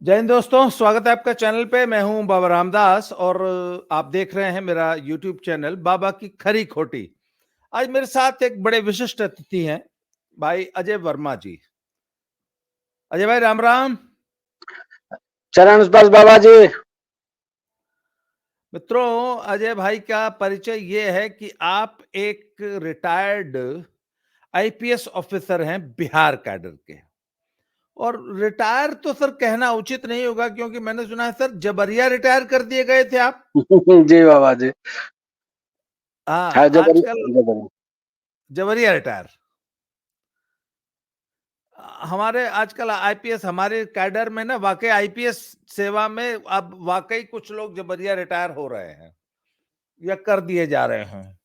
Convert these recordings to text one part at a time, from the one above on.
जय हिंद दोस्तों, स्वागत है आपका चैनल पे। मैं हूं बाबा रामदास और आप देख रहे हैं मेरा यूट्यूब चैनल बाबा की खरी खोटी। आज मेरे साथ एक बड़े विशिष्ट अतिथि हैं, भाई अजय वर्मा जी। अजय भाई, राम राम। चरण स्पर्श बाबा जी। मित्रों, अजय भाई का परिचय ये है कि आप एक रिटायर्ड आईपीएस ऑफिसर हैं बिहार कैडर के। और रिटायर तो सर कहना उचित नहीं होगा, क्योंकि मैंने सुना है सर जबरिया रिटायर कर दिए गए थे आप। जी बाबा जी। हाँ, हाँ जबरी आजकल जबरी। जबरिया रिटायर। हमारे आजकल आईपीएस हमारे कैडर में ना, वाकई आईपीएस सेवा में अब वाकई कुछ लोग जबरिया रिटायर हो रहे हैं या कर दिए जा रहे हैं।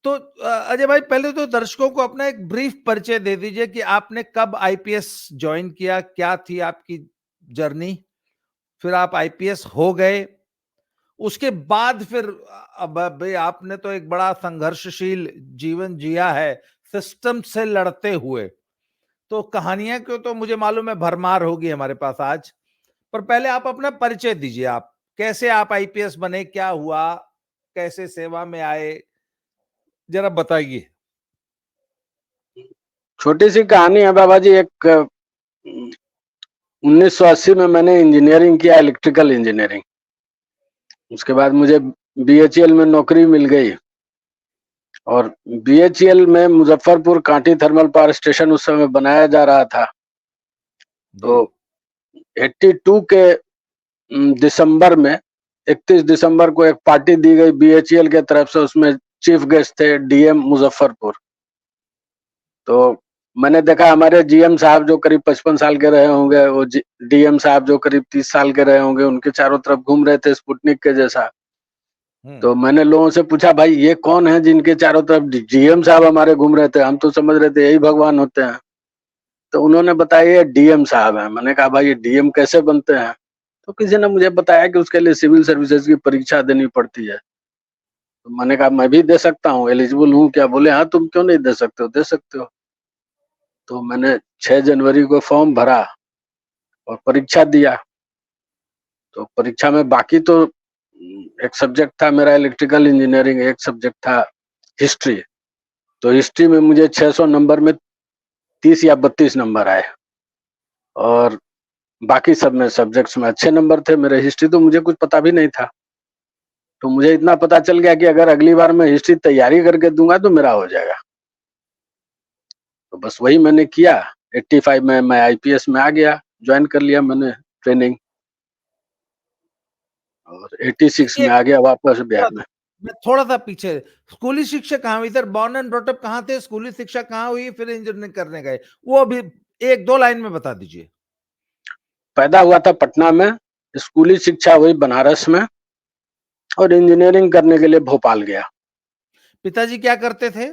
तो अजय भाई, पहले तो दर्शकों को अपना एक ब्रीफ परिचय दे दीजिए कि आपने कब आईपीएस ज्वाइन किया, क्या थी आपकी जर्नी, फिर आप आईपीएस हो गए, उसके बाद फिर अब भाई आपने तो एक बड़ा संघर्षशील जीवन जिया है सिस्टम से लड़ते हुए। तो कहानियां क्यों, तो मुझे मालूम है भरमार होगी हमारे पास आज। पर पहले आप अपना परिचय दीजिए। आप कैसे आप आईपीएस बने, क्या हुआ, कैसे सेवा में आए, जरा बताइए। छोटी सी कहानी है बाबा जी। एक 1980 में मैंने इंजीनियरिंग किया, इलेक्ट्रिकल इंजीनियरिंग। उसके बाद मुझे बीएचईएल में नौकरी मिल गई और बीएचईएल में Muzaffarpur Kanti thermal power station उस समय बनाया जा रहा था। जी। तो 82 के दिसंबर में, 31 दिसंबर को एक पार्टी दी गई बीएचईएल के तरफ से। उसमें चीफ गेस्ट थे डीएम मुजफ्फरपुर। तो मैंने देखा हमारे जीएम साहब जो करीब 55 साल के रहे होंगे, वो डीएम साहब जो करीब 30 साल के रहे होंगे, उनके चारों तरफ घूम रहे थे स्पुतनिक के जैसा। हम्म। तो मैंने लोगों से पूछा, भाई ये कौन है जिनके चारों तरफ जीएम साहब हमारे घूम रहे थे? हम तो समझ रहे थे यही भगवान होते हैं। तो उन्होंने बताया ये डीएम साहब हैं। मैंने कहा भाई ये डीएम कैसे बनते हैं? तो किसी ने मुझे बताया कि उसके लिए सिविल सर्विसेज की परीक्षा देनी पड़ती है। तो मैंने कहा मैं भी दे सकता हूँ, एलिजिबल हूँ क्या? बोले हाँ, तुम क्यों नहीं दे सकते हो, दे सकते हो। तो मैंने 6 जनवरी को फॉर्म भरा और परीक्षा दिया। तो परीक्षा में बाकी तो एक सब्जेक्ट था मेरा इलेक्ट्रिकल इंजीनियरिंग, एक सब्जेक्ट था हिस्ट्री। तो हिस्ट्री में मुझे 600 नंबर में 30 या 32 नंबर आए और बाकी सब में सब्जेक्ट्स में अच्छे नंबर थे। मेरे हिस्ट्री तो मुझे कुछ पता भी नहीं था। तो मुझे इतना पता चल गया कि अगर अगली बार मैं हिस्ट्री तैयारी करके दूंगा तो मेरा हो जाएगा। तो बस वही मैंने किया। 85 में मैं आईपीएस में आ गया, ज्वाइन कर लिया मैंने ट्रेनिंग, और 86 ये में आ गया वापस बिहार में। मैं थोड़ा सा पीछे, स्कूली शिक्षा कहाँ हुई sir? Born and brought up कहाँ थे? स्कूली शिक्षा कहाँ हुई, फिर इंजीनियरिंग करने गए, वो भी एक दो लाइन में बता दीजिए। पैदा हुआ था पटना में, स्कूली शिक्षा हुई बनारस में, और इंजीनियरिंग करने के लिए भोपाल गया। पिताजी क्या करते थे?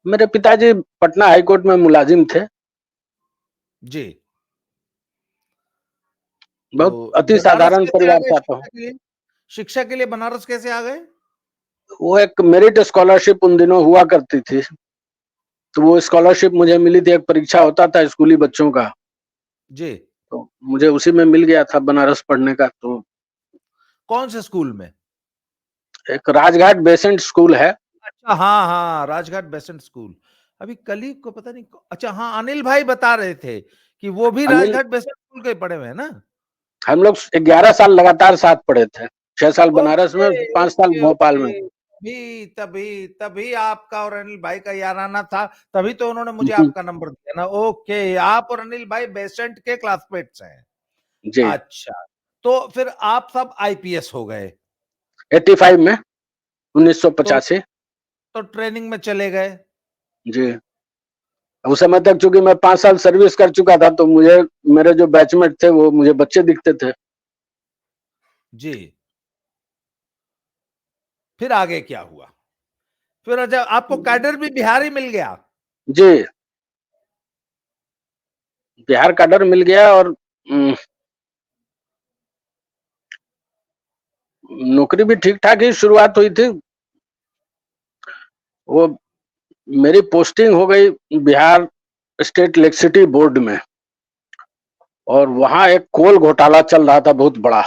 मेरे पिताजी पटना हाई कोर्ट में मुलाजिम थे। जी। बहुत तो अति बनारस साधारण कैसे आ परिवार गए से आता हूँ। शिक्षा के लिए? शिक्षा के लिए बनारस कैसे आ गए? वो एक मेरिट स्कॉलरशिप उन दिनों हुआ करती थी। तो वो स्कॉलरशिप मुझे मिली थी, एक परीक्षा होता था स्कूली बच्चों का। जी। तो मुझे उसी में मिल गया था बनारस पढ़ने का। तो कौन से स्कूल में? एक राजघाट बेसेंट स्कूल है। अच्छा, हाँ हाँ, राजघाट बेसेंट स्कूल। अभी कली को पता नहीं, अच्छा हाँ, अनिल भाई बता रहे थे कि वो भी अनिल, राजघाट बेसेंट स्कूल के पढ़े हुए हैं ना। हम लोग 11 साल लगातार साथ पढ़े थे। 6 साल बनारस में, ओके 5 साल ओके भोपाल में। ओके। तभी तभी तभी आपका और अनिल भाई का याराना था, तभी तो उन्होंने मुझे आपका नंबर दिया ना। ओके, आप और अनिल भाई बेसेंट के क्लासमेट्स हैं। जी। अच्छा, तो फिर आप सब आईपीएस हो गए? 85 में, तो 1985। तो ट्रेनिंग में चले गए? जी। उस समय तक चूंकि मैं 5 साल सर्विस कर चुका था, तो मुझे मेरे जो बैचमेट थे वो मुझे बच्चे दिखते थे। जी। फिर आगे क्या हुआ? फिर जब आपको कैडर भी बिहार ही मिल गया? जी, बिहार का डर मिल गया और नौकरी भी ठीक ठाक ही शुरुआत हुई थी। वो मेरी पोस्टिंग हो गई बिहार स्टेट इलेक्ट्रिसिटी बोर्ड में। और वहां एक कोल घोटाला चल रहा था बहुत बड़ा।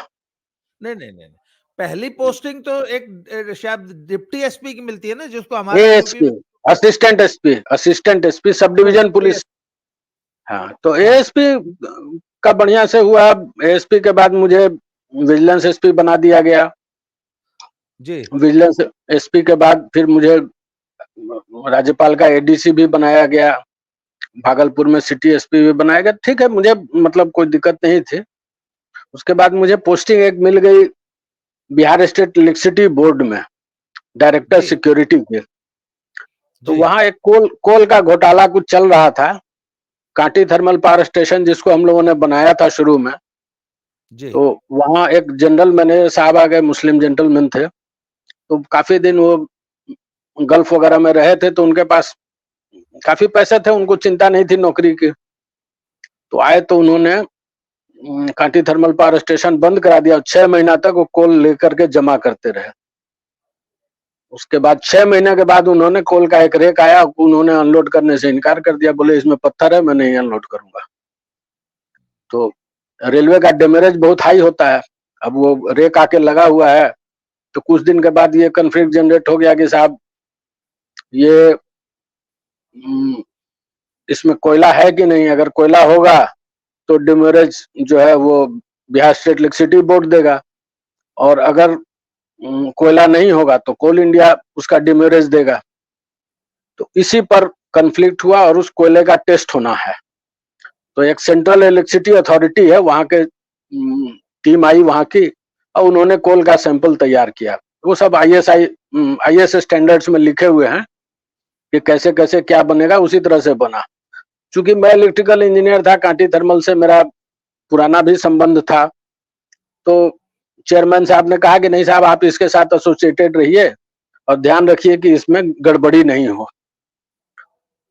नहीं नहीं नहीं नहीं। पहली पोस्टिंग तो एक शायद डिप्टी एसपी की मिलती है ना, जिसको हमारे यूपी एएसपी, में। असिस्टेंट एसपी, सब ओ, डिवीजन पुलिस। हाँ, तो हाँ एएसपी का बढ़िया से हुआ। एएसपी के बाद मुझे विजिलेंस एसपी बना दिया गया। जी विजिलेंस एसपी के बाद फिर मुझे राज्यपाल का एडीसी भी बनाया गया। भागलपुर में सिटी एसपी भी बनाया गया। ठीक है, मुझे मतलब कोई दिक्कत नहीं थी। उसके बाद मुझे पोस्टिंग एक मिल गई बिहार स्टेट इलेक्ट्रिसिटी बोर्ड में, डायरेक्टर जी सिक्योरिटी के। तो जी वहां एक कोल का घोटाला कुछ चल रहा था। कांटी थर्मल पावर स्टेशन जिसको हम लोगों ने बनाया था शुरू में, जी तो वहां एक जनरल मैनेजर साहब आ गए, मुस्लिम जेंटलमैन थे। तो काफी दिन वो गल्फ वगैरह में रहे थे, तो उनके पास काफी पैसे थे, उनको चिंता नहीं थी नौकरी की। तो आए तो उन्होंने कांटी थर्मल पावर स्टेशन बंद करा दिया। 6 महीना तक वो कोल लेकर के जमा करते रहे। उसके बाद 6 महीने के बाद उन्होंने कोल का एक रेक आया, उन्होंने अनलोड करने से इनकार कर दिया, बोले इसमें पत्थर है, मैं नहीं अनलोड करूंगा। तो रेलवे का डेमरेज बहुत हाई होता है। अब वो रेक आके लगा हुआ है, तो कुछ दिन के बाद ये कन्फ्लिक्ट जनरेट हो गया कि साहब ये इसमें कोयला है कि नहीं। अगर कोयला होगा तो डेमरेज जो है वो बिहार स्टेट इलेक्ट्रिसिटी बोर्ड देगा, और अगर कोयला नहीं होगा तो कोल इंडिया उसका डिमेरेज देगा। तो इसी पर कन्फ्लिक्ट हुआ और उस कोयले का टेस्ट होना है। तो एक सेंट्रल इलेक्ट्रिसिटी अथॉरिटी है, वहां के टीम आई वहां की, और उन्होंने कोल का सैंपल तैयार किया। वो सब आईएस स्टैंडर्ड्स में लिखे हुए हैं कि कैसे कैसे क्या बनेगा, उसी तरह से बना। चूंकि मैं इलेक्ट्रिकल इंजीनियर था, कांटी थर्मल से मेरा पुराना भी संबंध था, तो चेयरमैन साहब ने कहा कि नहीं साहब, आप इसके साथ एसोसिएटेड रहिए और ध्यान रखिए कि इसमें गड़बड़ी नहीं हो।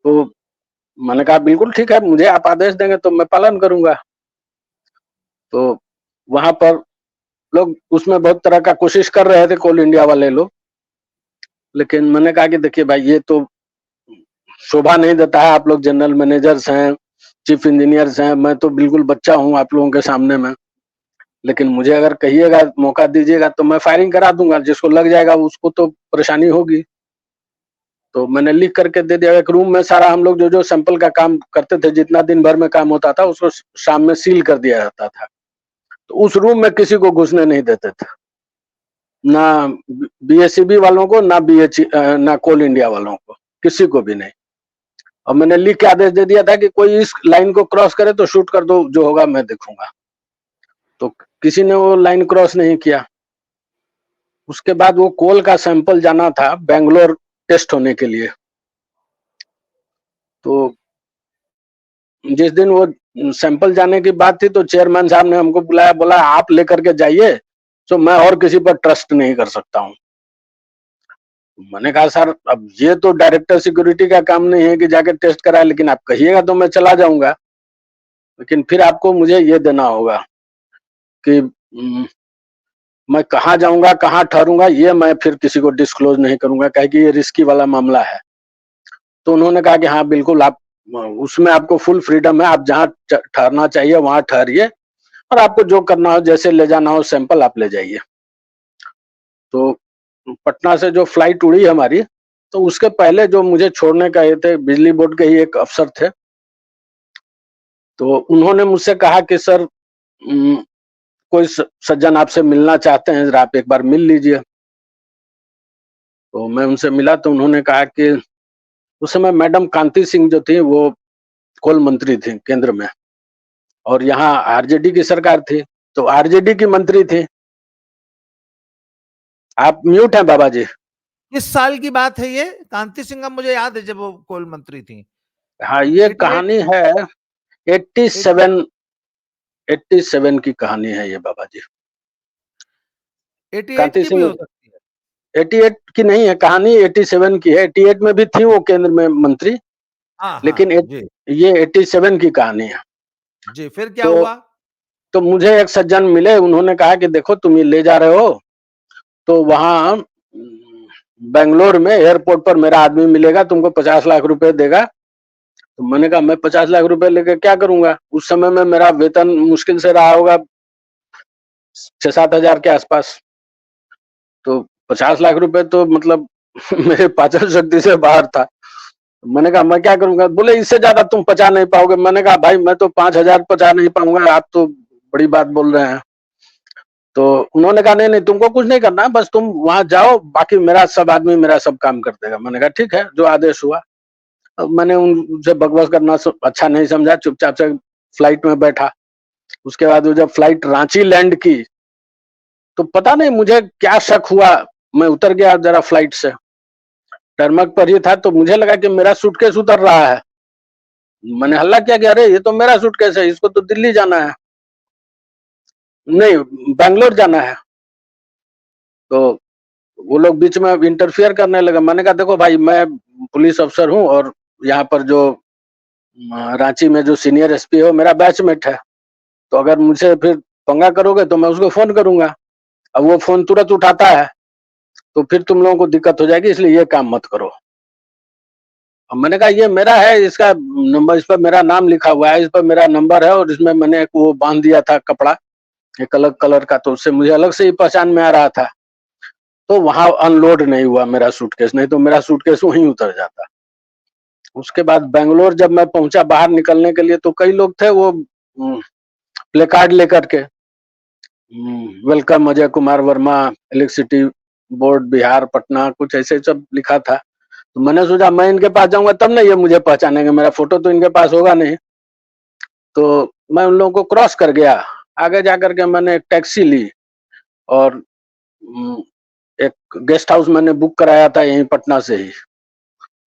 तो मैंने कहा बिल्कुल ठीक है, मुझे आप आदेश देंगे तो मैं पालन करूंगा। तो वहां पर लोग उसमें बहुत तरह का कोशिश कर रहे थे, कोल इंडिया वाले लोग। लेकिन मैंने कहा कि देखिए भाई, ये तो शोभा नहीं देता है। आप लोग जनरल मैनेजर्स हैं, चीफ इंजीनियर्स हैं, मैं तो बिल्कुल बच्चा हूँ आप लोगों के सामने में। लेकिन मुझे अगर कहिएगा, मौका दीजिएगा, तो मैं फायरिंग करा दूंगा। जिसको लग जाएगा उसको तो परेशानी होगी। तो मैंने लिख करके दे दिया। एक रूम में सारा हम लोग जो जो सैंपल का काम करते थे, जितना दिन भर में काम होता था, उसको शाम में सील कर दिया जाता था। तो उस रूम में किसी को घुसने नहीं देते थे, ना बीएसईबी वालों को, ना ना कोल इंडिया वालों को, किसी को भी नहीं। और मैंने लिख के आदेश दे दिया था कि कोई इस लाइन को क्रॉस करे तो शूट कर दो, जो होगा मैं देखूंगा। तो किसी ने वो लाइन क्रॉस नहीं किया। उसके बाद वो कोल का सैंपल जाना था बेंगलोर टेस्ट होने के लिए। तो जिस दिन वो सैंपल जाने की बात थी, तो चेयरमैन साहब ने हमको बुलाया, बोला आप लेकर के जाइए, तो मैं और किसी पर ट्रस्ट नहीं कर सकता हूँ। मैंने कहा सर, अब ये तो डायरेक्टर सिक्योरिटी का काम नहीं है कि जाके टेस्ट कराए, लेकिन आप कहिएगा तो मैं चला जाऊंगा। लेकिन फिर आपको मुझे ये देना होगा कि मैं कहाँ जाऊंगा, कहाँ ठहरूंगा, ये मैं फिर किसी को डिस्क्लोज नहीं करूंगा, कहे कि ये रिस्की वाला मामला है। तो उन्होंने कहा कि हाँ बिल्कुल, आप उसमें आपको फुल फ्रीडम है, आप जहाँ ठहरना चाहिए वहां ठहरिए, और आपको जो करना हो, जैसे ले जाना हो सैंपल, आप ले जाइए। तो पटना से जो फ्लाइट उड़ी हमारी, तो उसके पहले जो मुझे छोड़ने का ये थे, बिजली बोर्ड के ही एक अफसर थे। तो उन्होंने मुझसे कहा कि सर, कोई सज्जन आपसे मिलना चाहते हैं, जरा आप एक बार मिल लीजिए। तो मैं उनसे मिला, तो उन्होंने कहा कि उस समय मैडम कांति सिंह जो थी, वो कोल मंत्री थी केंद्र में, और यहाँ आरजेडी की सरकार थी, तो आरजेडी की मंत्री थी। आप म्यूट हैं बाबा जी। किस साल की बात है ये? कांति सिंह का मुझे याद है जब वो कोल मंत्री थी। हाँ, ये 88। कहानी है 87, 87 की कहानी है ये बाबा जी। 88 कांति की भी सिंह हो सकती है। 88 की नहीं है कहानी, 87 की है। 88 में भी थी वो केंद्र में मंत्री, हाँ लेकिन हाँ जी ये 87 की कहानी है। जी। फिर क्या तो हुआ? तो मुझे एक सज्जन मिले, उन्होंने कहा कि देखो तुम ये ले जा रहे हो, तो वहां बेंगलोर में एयरपोर्ट पर मेरा आदमी मिलेगा, तुमको 50 लाख रुपए देगा, तो मैंने कहा मैं 50 लाख रुपए लेके क्या करूंगा? उस समय में मेरा वेतन मुश्किल से रहा होगा 6-7 हजार के आसपास। तो 50 लाख रुपए तो मतलब मेरे पाचन शक्ति से बाहर था। मैंने कहा मैं क्या करूंगा? बोले इससे ज्यादा तुम पचा नहीं पाओगे। मैंने कहा भाई मैं तो 5,000 पचा नहीं पाऊंगा, आप तो बड़ी बात बोल रहे हैं। तो उन्होंने कहा नहीं नहीं तुमको कुछ नहीं करना, बस तुम वहां जाओ, बाकी मेरा सब आदमी मेरा सब काम कर देगा। मैंने कहा ठीक है, जो आदेश हुआ। अब मैंने उनसे बकवास करना अच्छा नहीं समझा, चुपचाप से फ्लाइट में बैठा। उसके बाद वो जब फ्लाइट रांची लैंड की तो पता नहीं मुझे क्या शक हुआ, मैं उतर गया जरा फ्लाइट से, टर्मक पर ही था, तो मुझे लगा कि मेरा सूटकेस उतर रहा है। मैंने हल्ला किया कि अरे ये तो मेरा सूटकेस है, इसको तो दिल्ली जाना है, नहीं बैंगलोर जाना है। तो वो लोग बीच में इंटरफियर करने लगे। मैंने कहा देखो भाई मैं पुलिस अफसर हूँ और यहाँ पर जो रांची में जो सीनियर एसपी है वो मेरा बैचमेट है, तो अगर मुझे फिर पंगा करोगे तो मैं उसको फोन करूंगा। अब वो फोन तुरंत उठाता है तो फिर तुम लोगों को दिक्कत हो जाएगी, इसलिए ये काम मत करो। अब मैंने कहा ये मेरा है, इसका नंबर, इस पर मेरा नाम लिखा हुआ है, इस पर मेरा नंबर है, और इसमें मैंने एक वो बांध दिया था कपड़ा एक अलग कलर का, तो उससे मुझे अलग से ही पहचान में आ रहा था। तो वहां अनलोड नहीं हुआ मेरा सूटकेस, नहीं तो मेरा सूटकेस वहीं उतर जाता। उसके बाद बेंगलोर जब मैं पहुंचा बाहर निकलने के लिए, तो कई लोग थे वो प्ले कार्ड लेकर के, welcome Ajay Kumar Verma, electricity board Bihar Patna, कुछ ऐसे सब लिखा था। तो मैंने सोचा मैं इनके पास जाऊंगा तब ना ये मुझे पहचानेंगे, मेरा फोटो तो इनके पास होगा नहीं। तो मैं उन लोगों को क्रॉस कर गया। आगे जाकर के मैंने एक टैक्सी ली और एक गेस्ट हाउस मैंने बुक कराया था यहीं पटना से ही,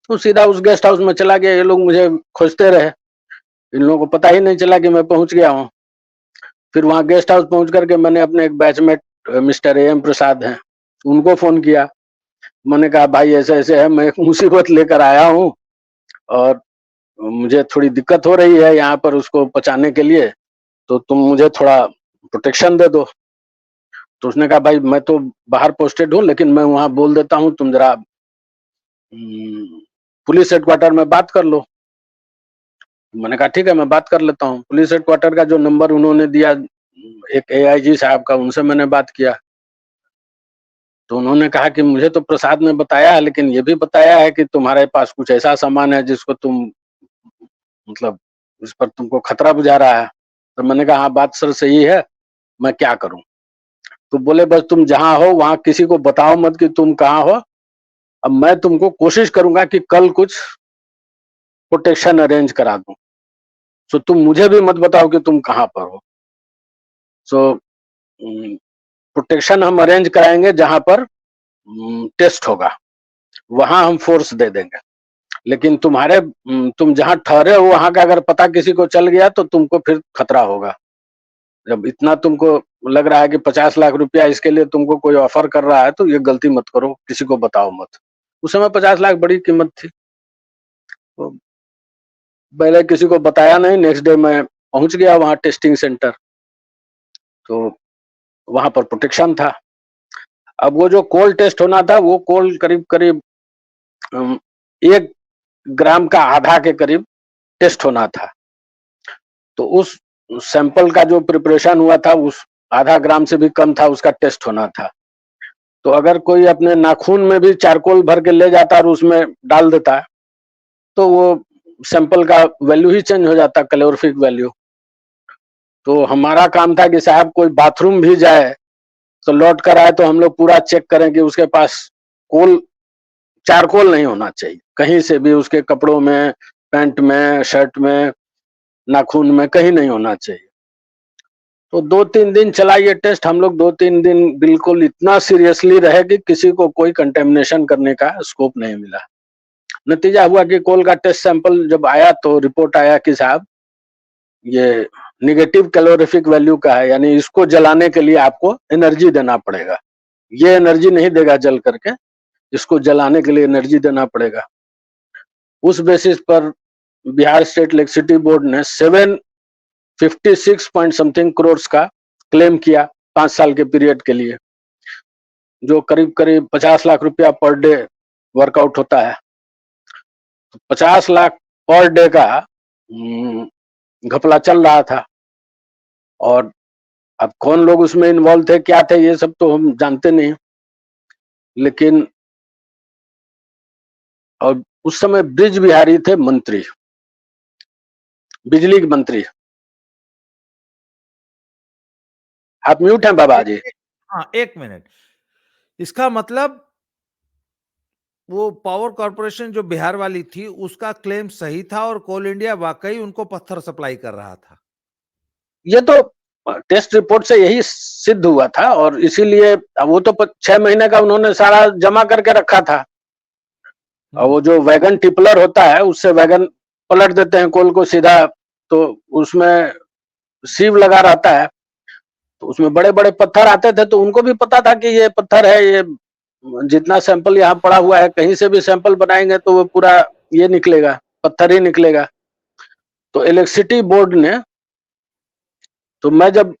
तो सीधा उस गेस्ट हाउस में चला गया। ये लोग मुझे खोजते रहे, इन लोगों को पता ही नहीं चला कि मैं पहुंच गया हूँ। फिर वहां गेस्ट हाउस पहुंच करके मैंने अपने एक बैचमेट मिस्टर AM प्रसाद हैं, उनको फोन किया। मैंने कहा भाई ऐसे ऐसे है, मैं एक मुसीबत लेकर आया हूँ और मुझे थोड़ी दिक्कत हो रही है यहाँ पर उसको पचाने के लिए, तो तुम मुझे थोड़ा प्रोटेक्शन दे दो। तो उसने कहा भाई मैं तो बाहर पोस्टेड हूँ, लेकिन मैं वहां बोल देता हूँ, तुम जरा पुलिस हेडक्वार्टर में बात कर लो। मैंने कहा ठीक है मैं बात कर लेता हूँ। पुलिस हेडक्वार्टर का जो नंबर उन्होंने दिया एक AIG साहब का, उनसे मैंने बात किया। तो उन्होंने कहा कि मुझे तो प्रसाद ने बताया है, लेकिन ये भी बताया है कि तुम्हारे पास कुछ ऐसा सामान है जिसको तुम मतलब इस पर तुमको खतरा बुझा रहा है। तो मैंने कहा हाँ बात सर सही है, मैं क्या करूं? तो बोले बस तुम जहां हो वहां किसी को बताओ मत कि तुम कहाँ हो। अब मैं तुमको कोशिश करूंगा कि कल कुछ प्रोटेक्शन अरेंज करा दूं, सो तुम मुझे भी मत बताओ कि तुम कहाँ पर हो। सो प्रोटेक्शन हम अरेंज कराएंगे, जहां पर टेस्ट होगा वहां हम फोर्स दे देंगे, लेकिन तुम जहां ठहरे हो वहां का अगर पता किसी को चल गया तो तुमको फिर खतरा होगा। जब इतना तुमको लग रहा है कि 50 लाख रुपया इसके लिए तुमको कोई ऑफर कर रहा है, तो ये गलती मत करो, किसी को बताओ मत। उस समय 50 लाख बड़ी कीमत थी, तो पहले किसी को बताया नहीं। नेक्स्ट डे मैं पहुंच गया वहां टेस्टिंग सेंटर, तो वहां पर प्रोटेक्शन था। अब वो जो कोल टेस्ट होना था, वो कोल करीब करीब 1 ग्राम का आधा के करीब टेस्ट होना था। तो उस सैंपल का जो प्रिपरेशन हुआ था, उस आधा ग्राम से भी कम था, उसका टेस्ट होना था। तो अगर कोई अपने नाखून में भी चारकोल भर के ले जाता और उसमें डाल देता, तो वो सैंपल का वैल्यू ही चेंज हो जाता, कैलोरीफिक वैल्यू। तो हमारा काम था कि साहब कोई बाथरूम भी जाए तो लौट कर आए तो हम लोग पूरा चेक करें कि उसके पास कोल, चारकोल नहीं होना चाहिए कहीं से भी, उसके कपड़ों में, पैंट में, शर्ट में, नाखून में, कहीं नहीं होना चाहिए। तो 2-3 दिन चला ये टेस्ट। हम लोग 2-3 दिन बिल्कुल इतना सीरियसली रहे कि किसी को कोई कंटेमिनेशन करने का स्कोप नहीं मिला। नतीजा हुआ कि कोल का टेस्ट सैंपल जब आया तो रिपोर्ट आया कि साहब ये निगेटिव कैलोरीफिक वैल्यू का है, यानी इसको जलाने के लिए आपको एनर्जी देना पड़ेगा। ये एनर्जी नहीं देगा जल करके, इसको जलाने के लिए एनर्जी देना पड़ेगा। उस बेसिस पर बिहार स्टेट इलेक्ट्रिसिटी बोर्ड ने 756 पॉइंट समथिंग करोड़ का क्लेम किया 5 साल के पीरियड के लिए, जो करीब करीब 50 लाख रुपया पर डे वर्कआउट होता है। 50 लाख पर डे का घपला चल रहा था। और अब कौन लोग उसमें इन्वॉल्व थे, क्या थे, ये सब तो हम जानते नहीं, लेकिन और उस समय ब्रिज बिहारी थे मंत्री, बिजली के मंत्री। आप म्यूट हैं बाबा जी। हाँ, 1 मिनट। इसका मतलब वो पावर कॉर्पोरेशन जो बिहार वाली थी उसका क्लेम सही था और कोल इंडिया वाकई उनको पत्थर सप्लाई कर रहा था। ये तो टेस्ट रिपोर्ट से यही सिद्ध हुआ था, और इसीलिए वो तो 6 महीने का उन्होंने सारा जमा करके रखा था। और वो जो वैगन टिपलर होता है, उससे वैगन पलट देते हैं कोल को सीधा, तो उसमें सीव लगा रहता है, तो उसमें बड़े बड़े पत्थर आते थे, तो उनको भी पता था कि ये पत्थर है, ये जितना सैंपल यहाँ पड़ा हुआ है, कहीं से भी सैंपल बनाएंगे तो वो पूरा ये निकलेगा, पत्थर ही निकलेगा। तो इलेक्ट्रिसिटी बोर्ड ने, तो मैं जब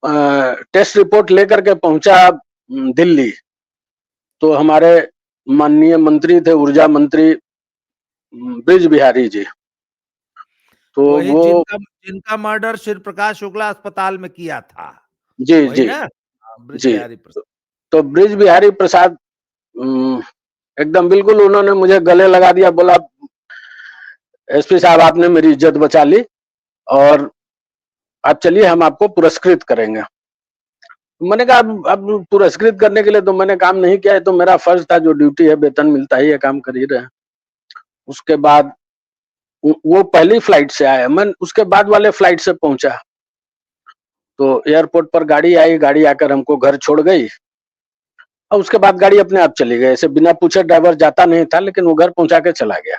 टेस्ट रिपोर्ट लेकर के पहुंचा दिल्ली, तो हमारे माननीय मंत्री थे, ऊर्जा मंत्री ब्रिज बिहारी जी, तो वही वो जिनका जिनका मर्डर शिव प्रकाश शुक्ला अस्पताल में किया था, जी वही जी ना? ब्रिज जी। बिहारी प्रसाद। तो ब्रिज बिहारी प्रसाद एकदम बिल्कुल उन्होंने मुझे गले लगा दिया, बोला एसपी साहब आपने मेरी इज्जत बचा ली, और आप चलिए हम आपको पुरस्कृत करेंगे। मैंने कहा अब पुरस्कृत करने के लिए तो मैंने काम नहीं किया है, तो मेरा फर्ज था, जो ड्यूटी है, वेतन मिलता ही है, काम कर ही रहे हैं। उसके बाद वो पहली फ्लाइट से आया, मैं उसके बाद वाले फ्लाइट से पहुंचा, तो एयरपोर्ट पर गाड़ी आई, गाड़ी आकर हमको घर छोड़ गई, और उसके बाद गाड़ी अपने आप चली गई, ऐसे बिना पूछे। ड्राइवर जाता नहीं था, लेकिन वो घर पहुंचा के चला गया।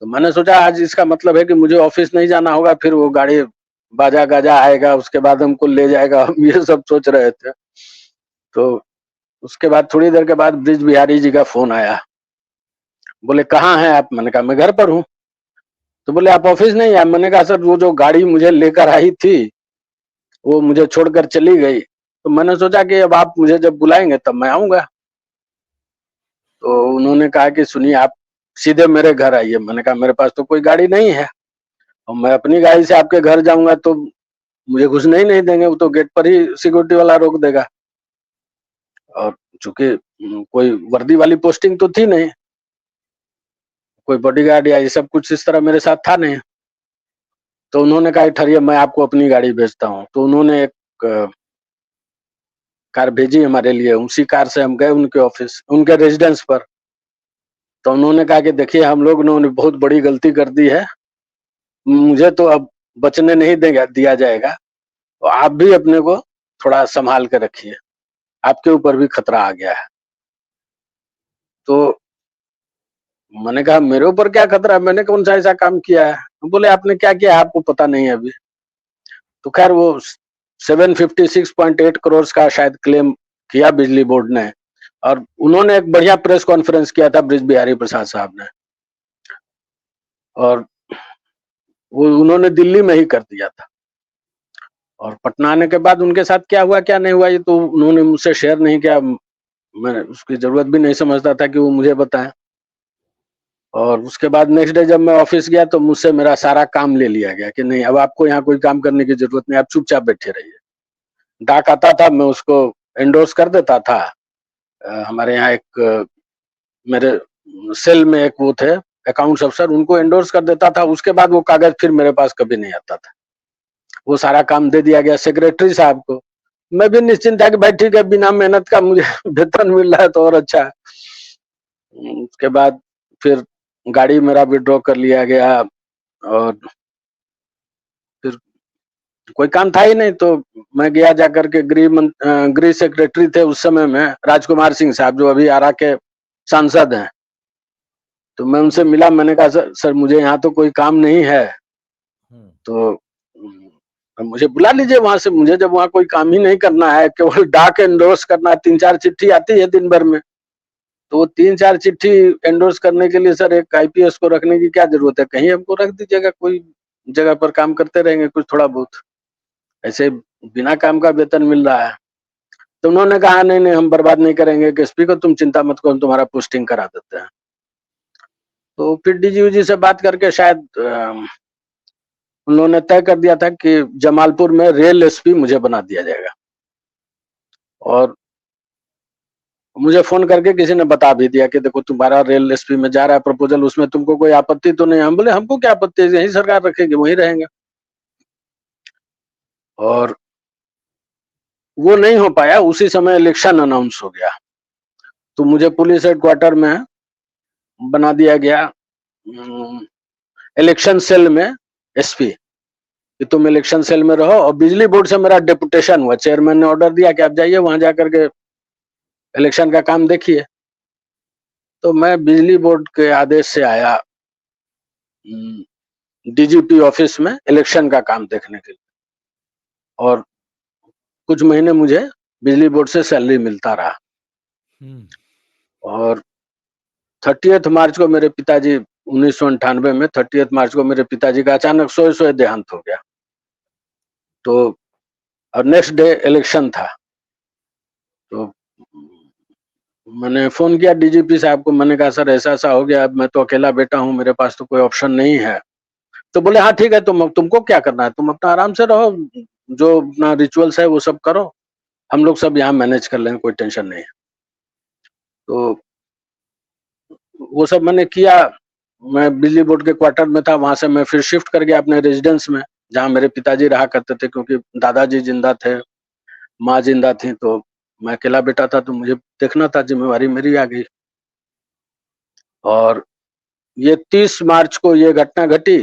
तो मैंने सोचा आज इसका मतलब है कि मुझे ऑफिस नहीं जाना होगा, फिर वो गाड़ी बाजा गाजा आएगा, उसके बाद हमको ले जाएगा, हम ये सब सोच रहे थे। तो उसके बाद थोड़ी देर के बाद ब्रिज बिहारी जी का फोन आया, बोले कहाँ हैं आप? मैंने कहा मैं घर पर हूँ। तो बोले आप ऑफिस नहीं आए? मैंने कहा सर वो जो गाड़ी मुझे लेकर आई थी वो मुझे छोड़कर चली गई, तो मैंने सोचा कि अब आप मुझे जब बुलाएंगे तब मैं आऊंगा। तो उन्होंने कहा कि सुनिए आप सीधे मेरे घर आइए। मैंने कहा मेरे पास तो कोई गाड़ी नहीं है, और मैं अपनी गाड़ी से आपके घर जाऊंगा तो मुझे घुसने ही नहीं देंगे, वो तो गेट पर ही सिक्योरिटी वाला रोक देगा। और चूंकि कोई वर्दी वाली पोस्टिंग तो थी नहीं, कोई बॉडीगार्ड या ये सब कुछ इस तरह मेरे साथ था नहीं। तो उन्होंने कहा ठहरिए मैं आपको अपनी गाड़ी भेजता हूँ। तो उन्होंने एक कार भेजी हमारे लिए, उसी कार से हम गए उनके ऑफिस, उनके रेजिडेंस पर। तो उन्होंने कहा कि देखिए हम लोग ने बहुत बड़ी गलती कर दी है, मुझे तो अब बचने नहीं देगा दिया जाएगा, तो आप भी अपने को थोड़ा संभाल के रखिए, आपके ऊपर भी खतरा आ गया है। तो मैंने कहा मेरे ऊपर क्या खतरा है, मैंने कौन सा ऐसा काम किया है? बोले आपने क्या किया है आपको पता नहीं है अभी। तो खैर वो 756.8 करोड़ का शायद क्लेम किया बिजली बोर्ड ने, और उन्होंने एक बढ़िया प्रेस कॉन्फ्रेंस किया था ब्रिज बिहारी प्रसाद साहब ने, और वो उन्होंने दिल्ली में ही कर दिया था। और पटना आने के बाद उनके साथ क्या हुआ क्या नहीं हुआ ये तो उन्होंने मुझसे शेयर नहीं किया, मैं उसकी जरूरत भी नहीं समझता था कि वो मुझे बताएं। और उसके बाद नेक्स्ट डे जब मैं ऑफिस गया तो मुझसे मेरा सारा काम ले लिया गया कि नहीं अब आपको यहाँ कोई काम करने की जरूरत नहीं, आप चुपचाप बैठे रहिए। डाक आता था, मैं उसको एंडोर्स कर देता था। हमारे यहाँ एक मेरे सेल में एक वो थे अकाउंट्स अफसर, उनको एंडोर्स कर देता था। उसके बाद वो कागज फिर मेरे पास कभी नहीं आता था। वो सारा काम दे दिया गया सेक्रेटरी साहब को। मैं भी निश्चिंत था कि भाई ठीक है, बिना मेहनत का मुझे वेतन मिल रहा है तो और अच्छा है। उसके बाद फिर गाड़ी मेरा विड्रॉ कर लिया गया, और फिर कोई काम था ही नहीं, तो मैं गया जाकर के गृह सेक्रेटरी थे उस समय में राजकुमार सिंह साहब, जो अभी आरा के सांसद हैं। तो मैं उनसे मिला, मैंने कहा सर मुझे यहाँ तो कोई काम नहीं है, तो मुझे बुला लीजिए वहां से, मुझे जब वहाँ कोई काम ही नहीं करना है, केवल डाक एंडोर्स करना है, 3-4 चिट्ठी आती है दिन भर में, तो वो 3-4 चिट्ठी एंडोर्स करने के लिए सर एक आईपीएस को रखने की क्या जरूरत है? कहीं हमको रख दीजिएगा, कोई जगह पर काम करते रहेंगे कुछ थोड़ा बहुत, ऐसे बिना काम का वेतन मिल रहा है। तो उन्होंने कहा नहीं नहीं हम बर्बाद नहीं करेंगे, कि एसपी को तुम चिंता मत करो, हम तुम्हारा पोस्टिंग करा देते हैं। तो फिर डीजी से बात करके शायद उन्होंने तय कर दिया था कि जमालपुर में रेल एसपी मुझे बना दिया जाएगा, और मुझे फोन करके किसी ने बता भी दिया कि देखो तुम्हारा रेल एसपी में जा रहा है प्रपोजल, उसमें तुमको कोई आपत्ति तो नहीं है? हम बोले हमको क्या आपत्ति है, यही सरकार रखेगी वहीं रहेंगे। और वो नहीं हो पाया, उसी समय इलेक्शन अनाउंस हो गया, तो मुझे पुलिस हेडक्वार्टर में बना दिया गया इलेक्शन सेल में एसपी, कि तुम इलेक्शन सेल में रहो। और बिजली बोर्ड से मेरा डेपुटेशन हुआ, चेयरमैन ने ऑर्डर दिया कि आप जाइए वहां जाकर के इलेक्शन का काम देखिए। तो मैं बिजली बोर्ड के आदेश से आया डीजीपी ऑफिस में इलेक्शन का काम देखने के लिए, और कुछ महीने मुझे बिजली बोर्ड से सैलरी मिलता रहा। और 30 मार्च को मेरे पिताजी 1998 में 30 मार्च को मेरे पिताजी का अचानक सोए देहांत हो गया। तो और नेक्स्ट डे इलेक्शन था, तो मैंने फोन किया डीजीपी साहब को, मैंने कहा सर ऐसा ऐसा हो गया, अब मैं तो अकेला बेटा हूँ, मेरे पास तो कोई ऑप्शन नहीं है। तो बोले हाँ ठीक है, तुमको क्या करना है, तुम अपना आराम से रहो, जो अपना रिचुअल्स है वो सब करो, हम लोग सब यहाँ मैनेज कर लेंगे, कोई टेंशन नहीं है। तो वो सब मैंने किया। मैं बिजली बोर्ड के क्वार्टर में था, वहां से मैं फिर शिफ्ट कर गया अपने रेजिडेंस में, जहाँ मेरे पिताजी रहा करते थे, क्योंकि दादाजी जिंदा थे, माँ जिंदा थी, तो मैं अकेला बेटा था, तो मुझे देखना था, जिम्मेवारी मेरी आ गई। और ये 30 मार्च को ये घटना घटी,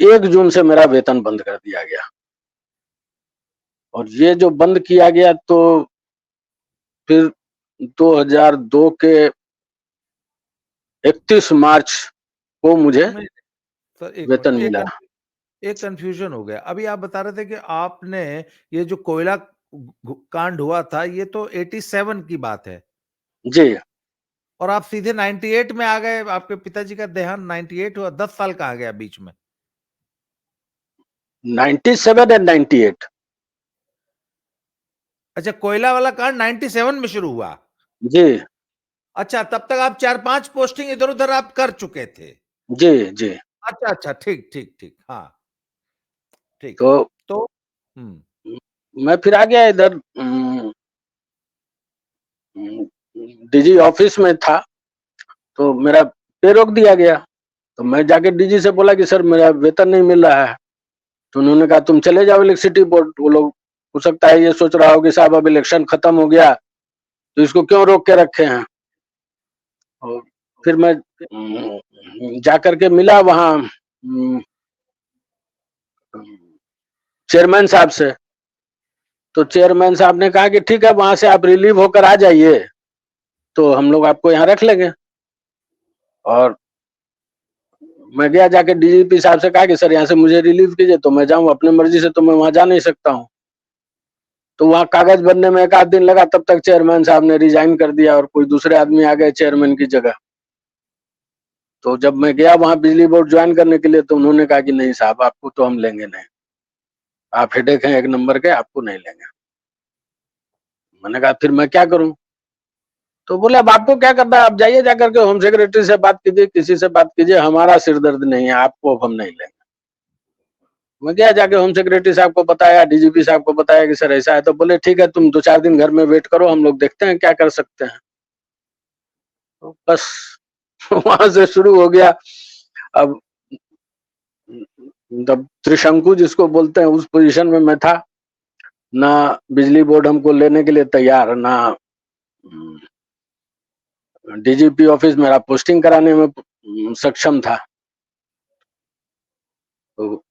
1 जून से मेरा वेतन बंद कर दिया गया। और ये जो बंद किया गया, तो फिर 2002 के 31 मार्च को मुझे सर एक वेतन मिनट, मिला। एक कंफ्यूजन हो गया। अभी आप बता रहे थे कि आपने ये जो कोयला कांड हुआ था, ये तो 87 की बात है, जी, और आप सीधे 98 में आ गए। आपके पिताजी का देहांत 98 हुआ, 10 साल का आ गया बीच में। 97 एंड 98। अच्छा, कोयला वाला कांड 97 में शुरू हुआ। जी अच्छा, तब तक आप 4-5 पोस्टिंग इधर उधर आप कर चुके थे। जी जी। अच्छा अच्छा, ठीक ठीक ठीक, हाँ ठीक। तो तो हम्म, मैं फिर आ गया इधर, डीजी ऑफिस में था, तो मेरा पे रोक दिया गया। तो मैं जाके डीजी से बोला कि सर मेरा वेतन नहीं मिल रहा है। तो उन्होंने कहा तुम चले जाओ इलेक्ट्रिसिटी बोर्ड। वो लोग हो सकता है ये सोच रहा हो कि साहब अब इलेक्शन खत्म हो गया, तो इसको क्यों रोक के रखे हैं। और फिर मैं जाकर के मिला वहाँ चेयरमैन साहब से। तो चेयरमैन साहब ने कहा कि ठीक है, वहां से आप रिलीव होकर आ जाइए, तो हम लोग आपको यहाँ रख लेंगे। और मैं गया, जाके डीजीपी साहब से कहा कि सर यहाँ से मुझे रिलीव कीजिए, तो मैं जाऊँ, अपने मर्जी से तो मैं वहां जा नहीं सकता हूँ। तो वहां कागज बनने में 1 आध दिन लगा, तब तक चेयरमैन साहब ने रिजाइन कर दिया और कोई दूसरे आदमी आ गए चेयरमैन की जगह। तो जब मैं गया वहां बिजली बोर्ड ज्वाइन करने के लिए, तो उन्होंने कहा कि नहीं साहब, आपको तो हम लेंगे नहीं, आप हेडेक हैं 1 नंबर के, आपको नहीं लेंगे। मैंने कहा फिर मैं क्या करूं। तो बोले अब आपको क्या करना है, आप जाइए, जाकर के होम सेक्रेटरी से बात कीजिए, किसी से बात कीजिए, हमारा सिर दर्द नहीं है, आपको अब हम नहीं लेंगे। मैं गया, जाके होम सेक्रेटरी साहब को बताया, डीजीपी साहब को बताया कि सर ऐसा है। तो बोले ठीक है, तुम 2-4 दिन घर में वेट करो, हम लोग देखते हैं क्या कर सकते हैं। तो बस वहां से शुरू हो गया। अब तब त्रिशंकु जिसको बोलते हैं, उस पोजीशन में मैं था। ना बिजली बोर्ड हमको लेने के लिए तैयार, ना डीजीपी ऑफिस मेरा पोस्टिंग कराने में सक्षम था। तो